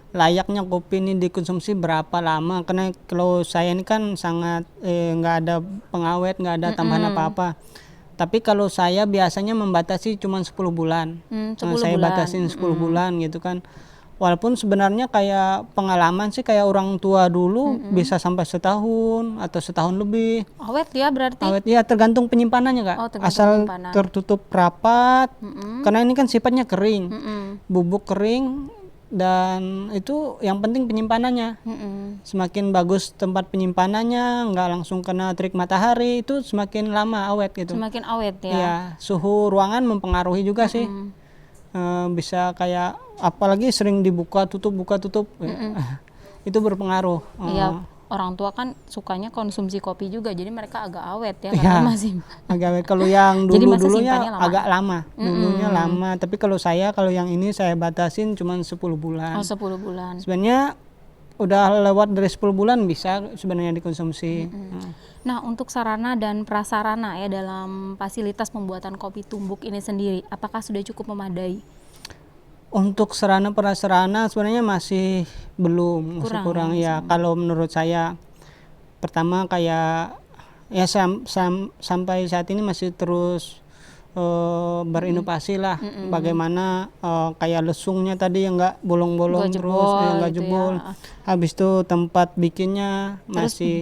layaknya kopi ini dikonsumsi berapa lama, karena kalau saya ini kan sangat nggak ada pengawet, nggak ada tambahan apa-apa. Tapi kalau saya biasanya membatasi cuma 10 bulan. 10 saya bulan. batasin 10 bulan gitu kan. Walaupun sebenarnya kayak pengalaman sih kayak orang tua dulu bisa sampai setahun atau setahun lebih. Awet ya berarti. Awet ya, tergantung penyimpanannya Kak. Oh, tergantung Asal penyimpanan. tertutup rapat. Karena ini kan sifatnya kering. Bubuk kering dan itu yang penting penyimpanannya. Semakin bagus tempat penyimpanannya, nggak langsung kena terik matahari, itu semakin lama awet gitu. Semakin awet ya. Iya, suhu ruangan mempengaruhi juga sih. Bisa kayak apalagi sering dibuka tutup itu berpengaruh. Iya, orang tua kan sukanya konsumsi kopi juga, jadi mereka agak awet ya Iya, karena masih. agak awet. Kalau yang Jadi masa dulunya simpannya lama. agak lama. Dulunya lama, tapi kalau yang ini saya batasin cuma 10 bulan. Oh, 10 bulan. Sebenarnya udah lewat dari 10 bulan bisa sebenarnya dikonsumsi. Nah, untuk sarana dan prasarana ya dalam fasilitas pembuatan kopi tumbuk ini sendiri, apakah sudah cukup memadai? Untuk sarana prasarana sebenarnya masih belum, masih Kurang, kurang ya. Kalau menurut saya, pertama kayak ya sampai saat ini masih terus berinovasi lah. Bagaimana kayak lesungnya tadi yang nggak bolong-bolong Nggak terus, jebol nggak gitu jebol. ya. Habis itu tempat bikinnya Terus, masih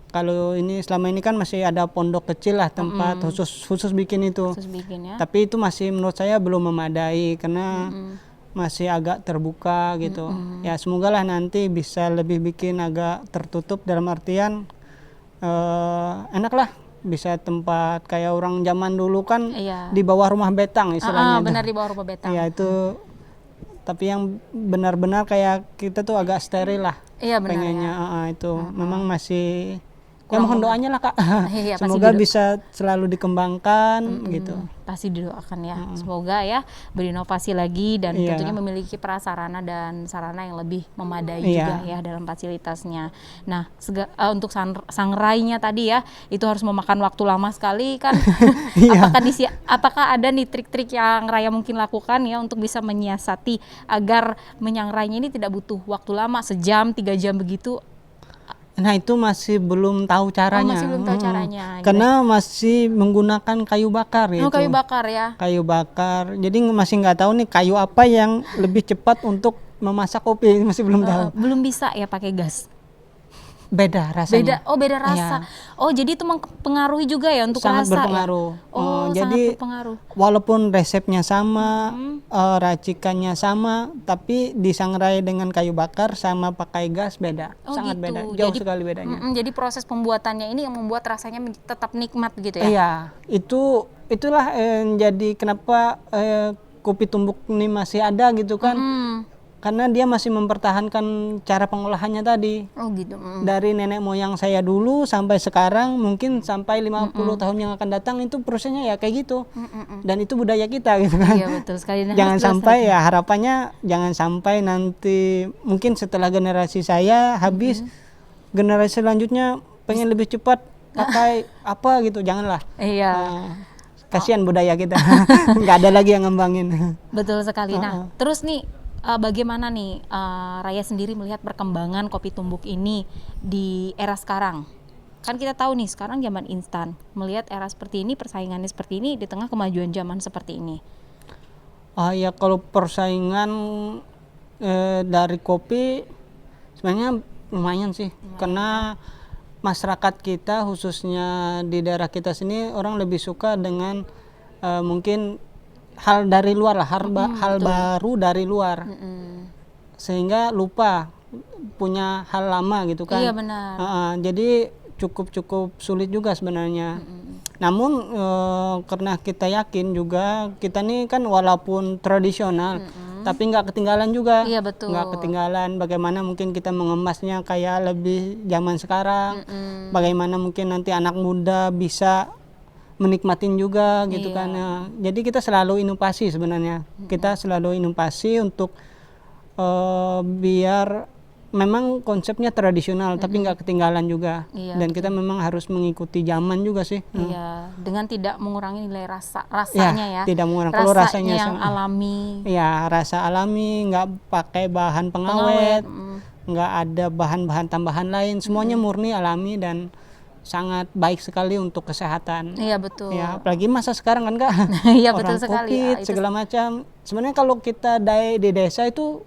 kalau ini selama ini kan masih ada pondok kecil lah tempat khusus bikin itu. Terus bikin ya. Tapi itu masih menurut saya belum memadai karena masih agak terbuka gitu. Ya semoga lah nanti bisa lebih bikin agak tertutup dalam artian enak lah, bisa tempat kayak orang zaman dulu kan Iya. di bawah rumah betang istilahnya. Benar di bawah rumah betang. Ya itu, tapi yang benar-benar kayak kita tuh agak steril lah. Iya benar Pengennya ya. itu memang masih ya Kurang mohon doanya lah Kak. Iya, pasti Semoga bisa selalu dikembangkan gitu. Pasti didoakan ya. Semoga ya berinovasi lagi dan Iya. tentunya memiliki prasarana dan sarana yang lebih memadai Iya. juga ya dalam fasilitasnya. Nah, untuk sangrainya tadi ya, itu harus memakan waktu lama sekali kan. Iya. Apakah ada nih trik-trik yang Raya mungkin lakukan ya untuk bisa menyiasati agar menyangrainya ini tidak butuh waktu lama, sejam, 3 jam begitu? Nah itu masih belum tahu caranya. masih belum tahu caranya. Karena masih menggunakan kayu bakar ya. Oh, kayu bakar ya. Kayu bakar. Jadi masih nggak tahu nih kayu apa yang lebih cepat untuk memasak kopi, masih belum tahu. Belum bisa ya pakai gas. Beda rasanya. Beda rasa. Oh, jadi itu mempengaruhi juga ya untuk Sangat rasa berpengaruh. ya? Oh, Jadi sangat berpengaruh. walaupun resepnya sama, racikannya sama, tapi disangrai dengan kayu bakar sama pakai gas beda. Oh, Sangat gitu. beda. Jauh Jadi, sekali bedanya. Jadi proses pembuatannya ini yang membuat rasanya tetap nikmat gitu ya? Iya, itulah jadi kenapa kopi tumbuk ini masih ada gitu kan. Karena dia masih mempertahankan cara pengolahannya tadi. Oh gitu. Dari nenek moyang saya dulu sampai sekarang, mungkin sampai 50 tahun yang akan datang itu prosesnya ya kayak gitu. Dan itu budaya kita gitu kan. Iya betul sekali. Nah, Jangan harus sampai ya, harapannya jangan sampai nanti mungkin setelah generasi saya habis, generasi selanjutnya pengen lebih cepat pakai apa gitu, janganlah. Iya. Kasihan budaya kita. Nggak ada lagi yang ngembangin. Betul sekali. Nah, terus nih bagaimana nih Raya sendiri melihat perkembangan kopi tumbuk ini di era sekarang? Kan kita tahu nih sekarang zaman instan. Melihat era seperti ini, persaingannya seperti ini di tengah kemajuan zaman seperti ini. Ya kalau persaingan dari kopi sebenarnya lumayan sih. Karena masyarakat kita khususnya di daerah kita sini orang lebih suka dengan mungkin hal dari luar lah, hal baru dari luar, sehingga lupa punya hal lama gitu kan. Iya benar. Jadi cukup sulit juga sebenarnya. Namun karena kita yakin juga kita nih kan walaupun tradisional, tapi nggak ketinggalan juga. Iya betul. Nggak ketinggalan. Bagaimana mungkin kita mengemasnya kayak lebih zaman sekarang. Bagaimana mungkin nanti anak muda bisa menikmatin juga gitu kan. Jadi kita selalu inovasi sebenarnya. Kita selalu inovasi untuk biar memang konsepnya tradisional tapi nggak ketinggalan juga. Dan kita memang harus mengikuti zaman juga sih. Iya, dengan tidak mengurangi nilai rasanya ya. Tidak mengurangi. Kalau rasanya yang alami. Ya, rasa alami, nggak pakai bahan pengawet. Nggak ada bahan-bahan tambahan lain. Semuanya murni alami dan sangat baik sekali untuk kesehatan. Iya betul. Ya, apalagi masa sekarang kan Kak. Iya, betul Orang sekali. COVID, Ya, itu segala macam. Sebenarnya kalau kita di desa itu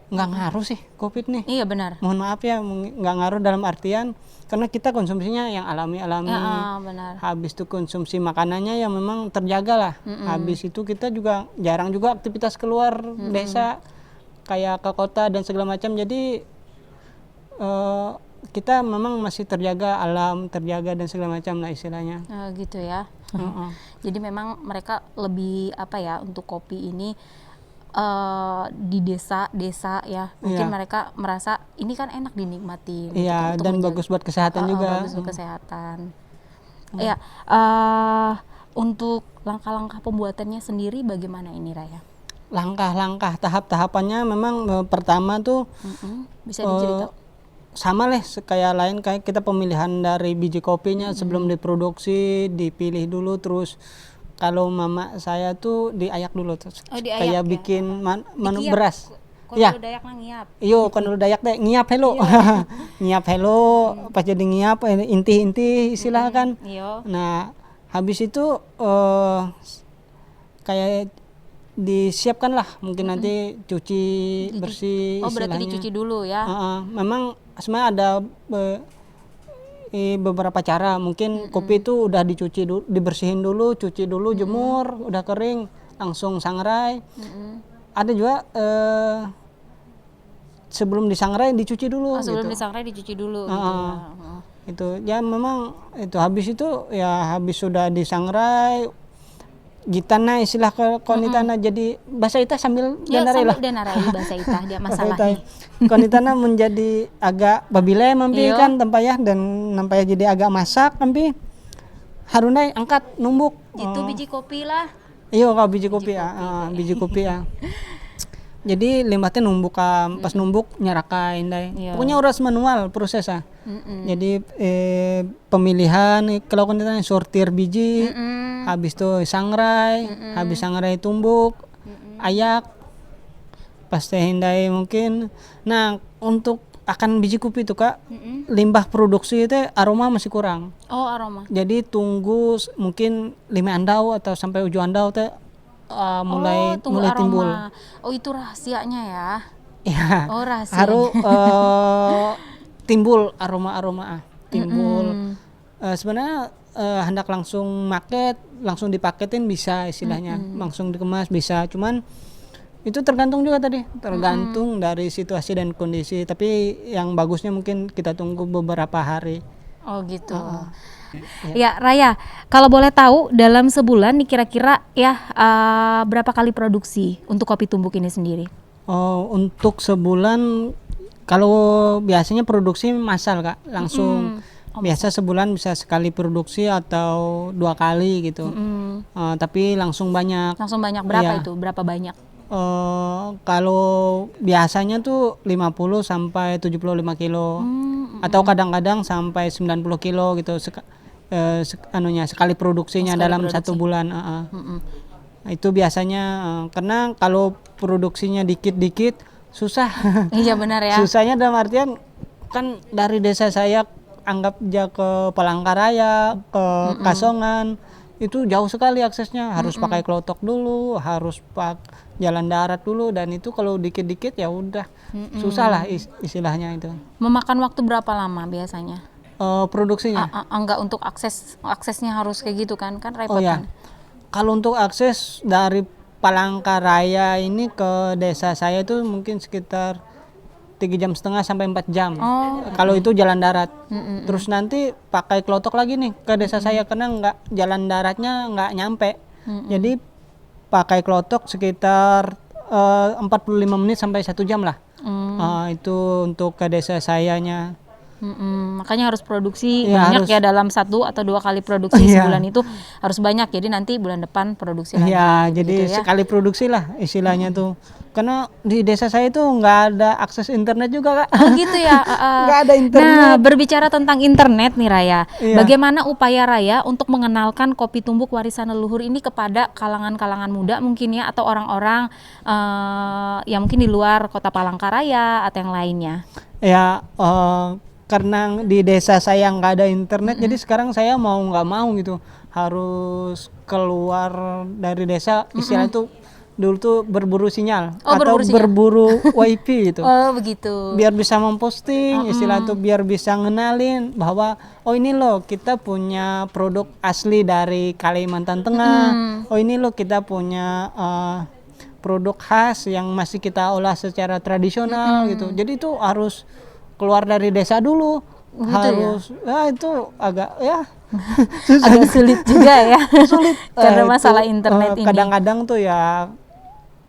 nggak ngaruh sih COVID nih. Iya benar. Mohon maaf ya, nggak ngaruh dalam artian karena kita konsumsinya yang alami-alami. Ya, benar. Habis itu konsumsi makanannya yang memang terjaga lah. Habis itu kita juga jarang juga aktivitas keluar desa kayak ke kota dan segala macam. Jadi kita memang masih terjaga alam, terjaga dan segala macam lah istilahnya. Gitu ya. Jadi memang mereka lebih apa ya untuk kopi ini di desa-desa ya. Mungkin Iya. mereka merasa ini kan enak dinikmati. Iya, dan bagus buat kesehatan juga. Bagus untuk kesehatan. Ya, untuk langkah-langkah pembuatannya sendiri bagaimana ini Raya? Langkah-langkah tahap-tahapannya memang pertama tuh Bisa diceritakan? sama lah kayak lain, kayak kita pemilihan dari biji kopinya sebelum diproduksi dipilih dulu, terus kalau mama saya tuh diayak dulu terus Diayak kayak ya? bikin Dikiap. beras. Kalau Ya, Dayak mah ngiap. iyo kan dulu Dayak teh ngiap hello. Ngiap hello, pas jadi ngiap inti-inti istilah kan. Iya. Nah, habis itu kayak disiapkan lah mungkin nanti cuci bersih Oh, berarti istilahnya. dicuci dulu ya. Memang sebenarnya ada beberapa cara. Mungkin kopi itu udah dicuci dulu, dibersihin dulu, cuci dulu, jemur, udah kering langsung sangrai. Ada juga sebelum disangrai dicuci dulu. Sebelum gitu. disangrai dicuci dulu gitu ya. Itu ya memang itu habis itu ya habis sudah disangrai gitana istilah konitana jadi bahasa ita sambil Ya, danarai lah. sambil danarai bahasa itah dia masalahnya. Konitana menjadi agak babile mampi Iya. kan tampayah dan nampayah jadi agak masak mampi harunai angkat numbuk. Itu biji kopi lah. Iya kalau biji kopi ya, biji kopi ya. Jadi limbahnya numbuk pas numbuk nyarakain dai. Iya. Pokoknya uras manual prosesnya. Jadi pemilihan kalau konitana sortir biji. Habis itu sangrai, habis sangrai tumbuk, ayak, pas teh hindai mungkin. Nah untuk akan biji kopi itu Kak, limbah produksi itu aroma masih kurang. Oh, aroma. Jadi tunggu mungkin 5 andau atau sampai 7 andau teh mulai tunggu mulai aroma. timbul. Oh, itu rahasianya ya. Ya, Oh, rahasianya. harus timbul aroma-aroma timbul. Sebenarnya hendak langsung market, langsung dipaketin bisa istilahnya, langsung dikemas bisa. Cuman itu tergantung juga tadi, tergantung dari situasi dan kondisi. Tapi yang bagusnya mungkin kita tunggu beberapa hari. Oh, gitu. Ya, Raya, kalau boleh tahu dalam sebulan nih kira-kira ya berapa kali produksi untuk kopi tumbuk ini sendiri? Untuk sebulan kalau biasanya produksi massal Kak, langsung. Biasa sebulan bisa sekali produksi atau 2 kali gitu. Tapi langsung banyak. Langsung banyak berapa Iya. itu? Berapa banyak? Kalau biasanya tuh 50 sampai 75 kilo. Atau kadang-kadang sampai 90 kilo gitu sekali produksinya Sekali dalam produksi. 1 bulan. Itu biasanya karena kalau produksinya dikit-dikit susah. Iya benar ya. Susahnya dalam artian kan dari desa saya anggap aja ke Palangkaraya, ke Kasongan, itu jauh sekali aksesnya, harus pakai klotok dulu, harus jalan darat dulu, dan itu kalau dikit-dikit ya udah susah lah istilahnya itu. Memakan waktu berapa lama biasanya? Produksinya. Enggak untuk aksesnya harus kayak gitu kan repot Oh ya, kan? kalau untuk akses dari Palangkaraya ini ke desa saya itu mungkin sekitar 3,5 jam sampai 4 jam. Kalau itu jalan darat. Terus nanti pakai klotok lagi nih ke desa saya karena jalan daratnya nggak nyampe. Jadi pakai klotok sekitar 45 menit sampai 1 jam lah. Itu untuk ke desa sayanya. Makanya harus produksi Iya, banyak harus. ya dalam 1 atau 2 kali produksi Iya. sebulan itu harus banyak. Jadi nanti bulan depan produksi lagi. Ya, jadi gitu ya. sekali produksi lah istilahnya tuh. Karena di desa saya itu nggak ada akses internet juga Kak. Oh gitu ya. Nggak ada internet. Nah, berbicara tentang internet nih Raya, Iya. bagaimana upaya Raya untuk mengenalkan kopi tumbuk warisan leluhur ini kepada kalangan-kalangan muda mungkin ya, atau orang-orang yang mungkin di luar kota Palangkaraya atau yang lainnya? Ya, karena di desa saya nggak ada internet, jadi sekarang saya mau nggak mau gitu harus keluar dari desa, istilah itu dulu tuh berburu sinyal Oh, atau berburu sinyal. berburu wifi gitu. Oh begitu. Biar bisa memposting, istilah itu biar bisa ngenalin bahwa oh ini loh kita punya produk asli dari Kalimantan Tengah. Oh ini loh kita punya produk khas yang masih kita olah secara tradisional gitu. Jadi itu harus keluar dari desa dulu. Harus itu agak ya Agak sulit juga ya. sulit Karena itu, masalah internet ini. kadang-kadang tuh ya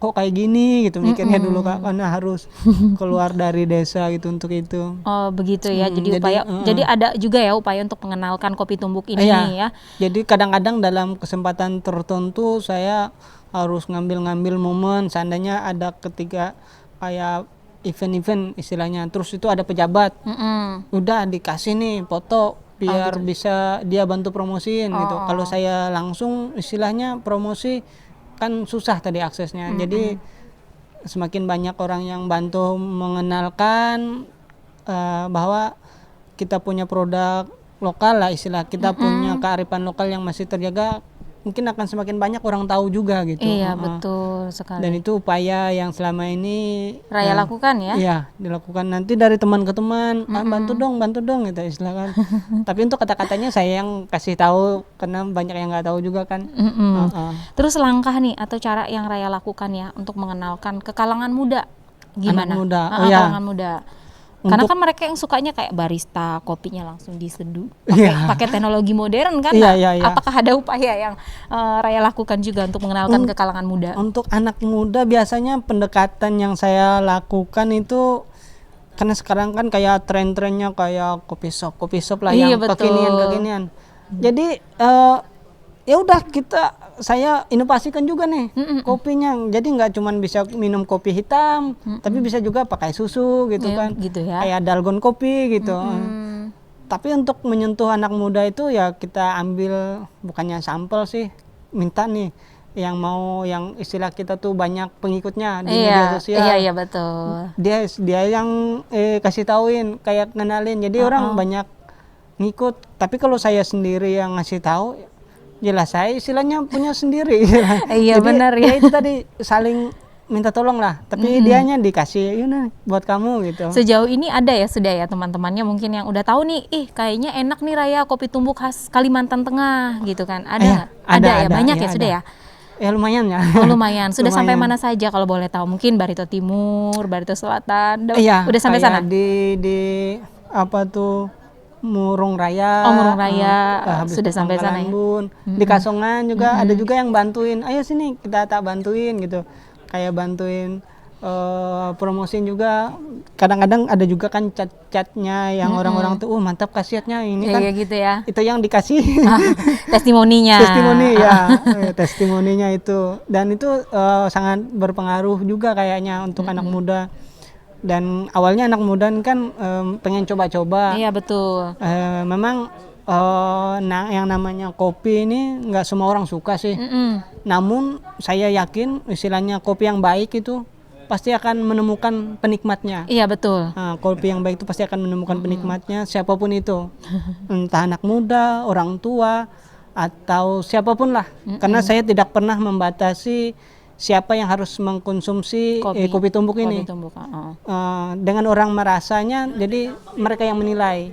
kok kayak gini gitu mikirnya dulu Kak, karena harus keluar dari desa gitu untuk itu. Oh begitu ya. Jadi jadi, upaya, jadi ada juga ya upaya untuk mengenalkan kopi tumbuk ini Iya. ya. Jadi kadang-kadang dalam kesempatan tertentu saya harus ngambil-ngambil momen, seandainya ada ketika kayak event-event istilahnya, terus itu ada pejabat, udah dikasih nih foto biar bisa dia bantu promosiin gitu. Kalau saya langsung istilahnya promosi kan susah tadi aksesnya. Jadi semakin banyak orang yang bantu mengenalkan bahwa kita punya produk lokal lah, istilah kita punya kearifan lokal yang masih terjaga, mungkin akan semakin banyak orang tahu juga gitu. Iya betul sekali. Dan itu upaya yang selama ini Raya lakukan ya. Iya, dilakukan nanti dari teman ke teman, bantu dong gitu istilahkan. Tapi untuk kata-katanya saya yang kasih tahu karena banyak yang nggak tahu juga kan. Terus langkah nih atau cara yang Raya lakukan ya untuk mengenalkan ke kalangan muda gimana? Anak muda. Kalangan muda. Karena kan mereka yang sukanya kayak barista, kopinya langsung diseduh, pakai teknologi modern kan. Iya, Nah, iya, iya. apakah ada upaya yang Raya lakukan juga untuk mengenalkan ke kalangan muda? Untuk anak muda biasanya pendekatan yang saya lakukan itu karena sekarang kan kayak tren-trennya kayak kopi shop lah Iya, yang betul. kekinian. Jadi ya udah saya inovasikan juga nih kopinya. Jadi nggak cuman bisa minum kopi hitam, tapi bisa juga pakai susu gitu Iya, kan. gitu ya. Kayak dalgona kopi gitu. Tapi untuk menyentuh anak muda itu ya kita ambil bukannya sampel sih, minta nih yang mau yang istilah kita tuh banyak pengikutnya di media sosial. Iya betul. Dia yang kasih tauin kayak kenalin. Jadi orang banyak ngikut. Tapi kalau saya sendiri yang ngasih tahu, jelas saya istilahnya punya sendiri. Iya, Jadi, benar ya. itu tadi saling minta tolong lah. Tapi dianya dikasih, ini buat kamu gitu. Sejauh ini ada ya sudah ya teman-temannya mungkin yang udah tahu nih, kayaknya enak nih Raya kopi tumbuk khas Kalimantan Tengah gitu kan. Ada Iya, nggak? Ada ya, banyak ya ada. sudah ya. Ya lumayan ya. Oh, lumayan. Sudah sampai Lumayan. mana saja kalau boleh tahu? Mungkin Barito Timur, Barito Selatan. Iya, Udah sampai kayak sana? di apa tuh Murung Raya. Oh, Murung Raya. Habis Sudah itu sampai sana Pangkalan ya? Bun. Di Kasongan juga ada juga yang bantuin. Ayo sini kita tak bantuin gitu. Kayak bantuin promosiin juga. Kadang-kadang ada juga kan cat-catnya yang orang-orang tuh mantap khasiatnya ini kan. Iya gitu ya. Itu yang dikasih. Testimoninya. Testimoni ya. Testimoninya itu. Dan itu sangat berpengaruh juga kayaknya untuk anak muda. Dan awalnya anak muda kan pengen coba-coba. Iya betul. Memang yang namanya kopi ini nggak semua orang suka sih. Namun saya yakin istilahnya kopi yang baik itu pasti akan menemukan penikmatnya. Iya betul. Nah, kopi yang baik itu pasti akan menemukan penikmatnya siapapun itu. Entah anak muda, orang tua, atau siapapun lah. Karena saya tidak pernah membatasi siapa yang harus mengkonsumsi kopi tumbuk ini. Kopi tumbuk. Dengan orang merasanya, jadi mereka yang menilai.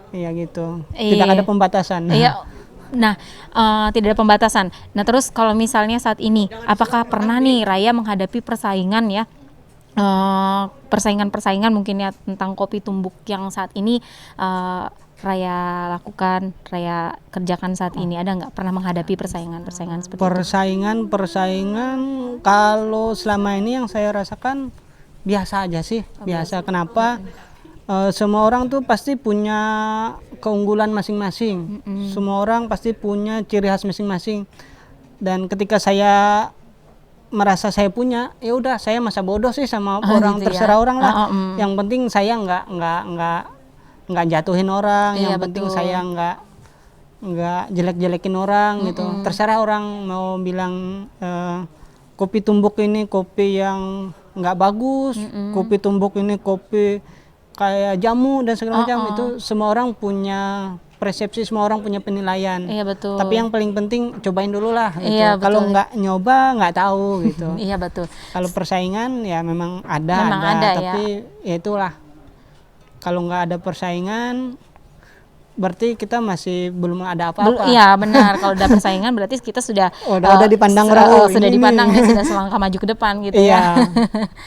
Iya gitu. Iya. Tidak ada pembatasan. Iya. Nah, tidak ada pembatasan. Nah, terus kalau misalnya saat ini, apakah pernah nih Raya menghadapi persaingan ya? Persaingan-persaingan mungkin ya tentang kopi tumbuk yang saat ini Raya lakukan, Raya kerjakan saat ini, ada nggak pernah menghadapi persaingan-persaingan seperti itu? Persaingan kalau selama ini yang saya rasakan biasa aja sih, biasa. Kenapa? Semua orang tuh pasti punya keunggulan masing-masing. Semua orang pasti punya ciri khas masing-masing. Dan ketika saya merasa saya punya, ya udah saya masa bodoh sih sama orang, gitu ya. terserah orang lah. Yang penting saya nggak jatuhin orang. Iya, Yang penting betul. saya nggak jelek-jelekin orang gitu. Terserah orang mau bilang kopi tumbuk ini kopi yang nggak bagus, kopi tumbuk ini kopi kayak jamu dan segala macam Oh. itu semua orang punya persepsi, semua orang punya penilaian. Iya betul. Tapi yang paling penting cobain dulu lah gitu. Iya, Kalau betul. nggak nyoba nggak tahu gitu. Iya betul. Kalau persaingan ya memang Memang ada, ya. tapi ya itulah. Kalau nggak ada persaingan berarti kita masih belum ada apa-apa. Iya benar. Kalau udah persaingan berarti kita sudah Udah dipandang orang, oh, sudah ini dipandang nih. nih, sudah selangkah maju ke depan gitu Iya. ya.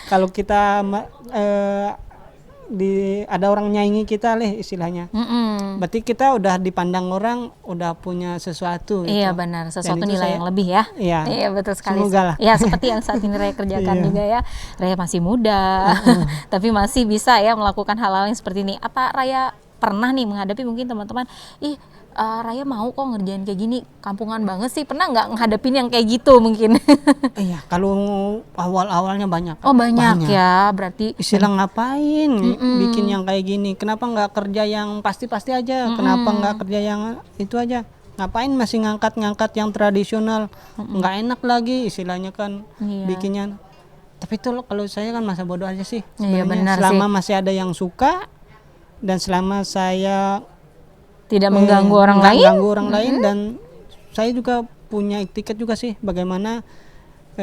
Kalau kita ada orang nyaingi kita istilahnya. Mm-mm. Berarti kita udah dipandang orang udah punya sesuatu gitu. Iya benar, sesuatu Dan itu nilai saya- yang lebih ya. Iya. Iya betul sekali. Semoga lah. Ya seperti yang saat ini Raya kerjakan Iya. juga ya. Raya masih muda, tapi masih bisa ya melakukan hal-hal yang seperti ini. Apa Raya pernah nih menghadapi mungkin teman-teman, Raya mau kok ngerjain kayak gini, kampungan banget sih. Pernah nggak ngadepin yang kayak gitu mungkin? Iya, kalau awal-awalnya banyak. Oh banyak ya, berarti. Istilah ngapain bikin yang kayak gini? Kenapa nggak kerja yang pasti-pasti aja? Kenapa nggak kerja yang itu aja? Ngapain masih ngangkat-ngangkat yang tradisional? Nggak enak lagi istilahnya kan Iya. bikinnya. Tapi itu kalau saya kan masa bodoh aja sih. Iya, Sebenarnya benar selama sih. masih ada yang suka dan selama saya Tidak mengganggu orang nggak lain. ganggu orang lain, dan saya juga punya tiket juga sih bagaimana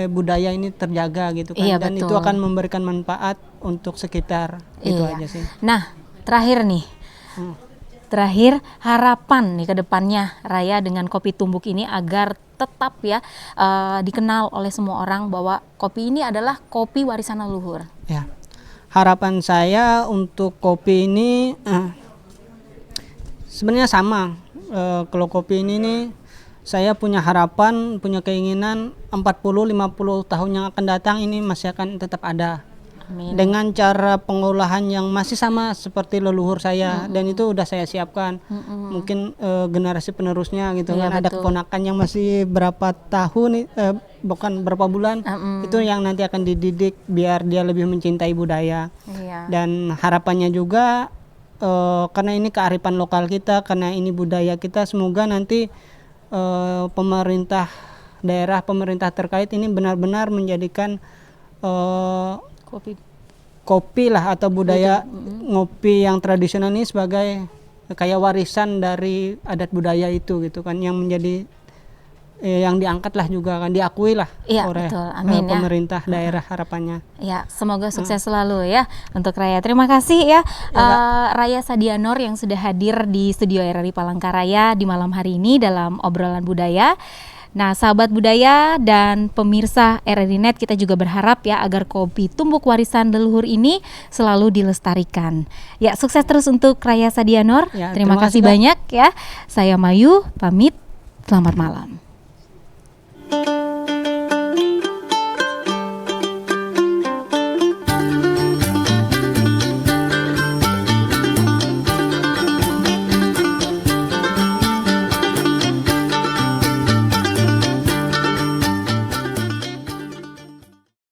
budaya ini terjaga gitu kan. Iya, Dan itu betul. akan memberikan manfaat untuk sekitar. Itu Iya. aja sih. Nah, terakhir nih. Terakhir, harapan nih ke depannya Raya dengan kopi tumbuk ini agar tetap ya dikenal oleh semua orang bahwa kopi ini adalah kopi warisan leluhur. Ya, harapan saya untuk kopi ini sebenarnya sama. Kalau kopi ini nih, saya punya harapan, punya keinginan 40-50 tahun yang akan datang ini masih akan tetap ada. Amin. Dengan cara pengolahan yang masih sama seperti leluhur saya, dan itu udah saya siapkan. Mungkin generasi penerusnya gitu Iya, kan, ada betul. keponakan yang masih berapa tahun, bukan berapa bulan, itu yang nanti akan dididik biar dia lebih mencintai budaya. Iya. Dan harapannya juga karena ini kearifan lokal kita, karena ini budaya kita, semoga nanti pemerintah daerah, pemerintah terkait ini benar-benar menjadikan kopi lah atau budaya ngopi yang tradisional ini sebagai kayak warisan dari adat budaya itu gitu kan, yang menjadi yang diangkat lah juga kan, diakui lah Iya, oleh betul. Amin, ya. pemerintah daerah, harapannya. Ya, semoga sukses selalu ya untuk Raya. Terima kasih ya, Raya Sadianor yang sudah hadir di studio RRI Palangkaraya di malam hari ini dalam obrolan budaya. Nah, sahabat budaya dan pemirsa RRI Net, kita juga berharap ya agar kopi tumbuk warisan leluhur ini selalu dilestarikan. Ya, sukses terus untuk Raya Sadianor. Ya, terima terima kasih kasih, Kak. banyak ya. Saya Mayu, pamit. Selamat malam.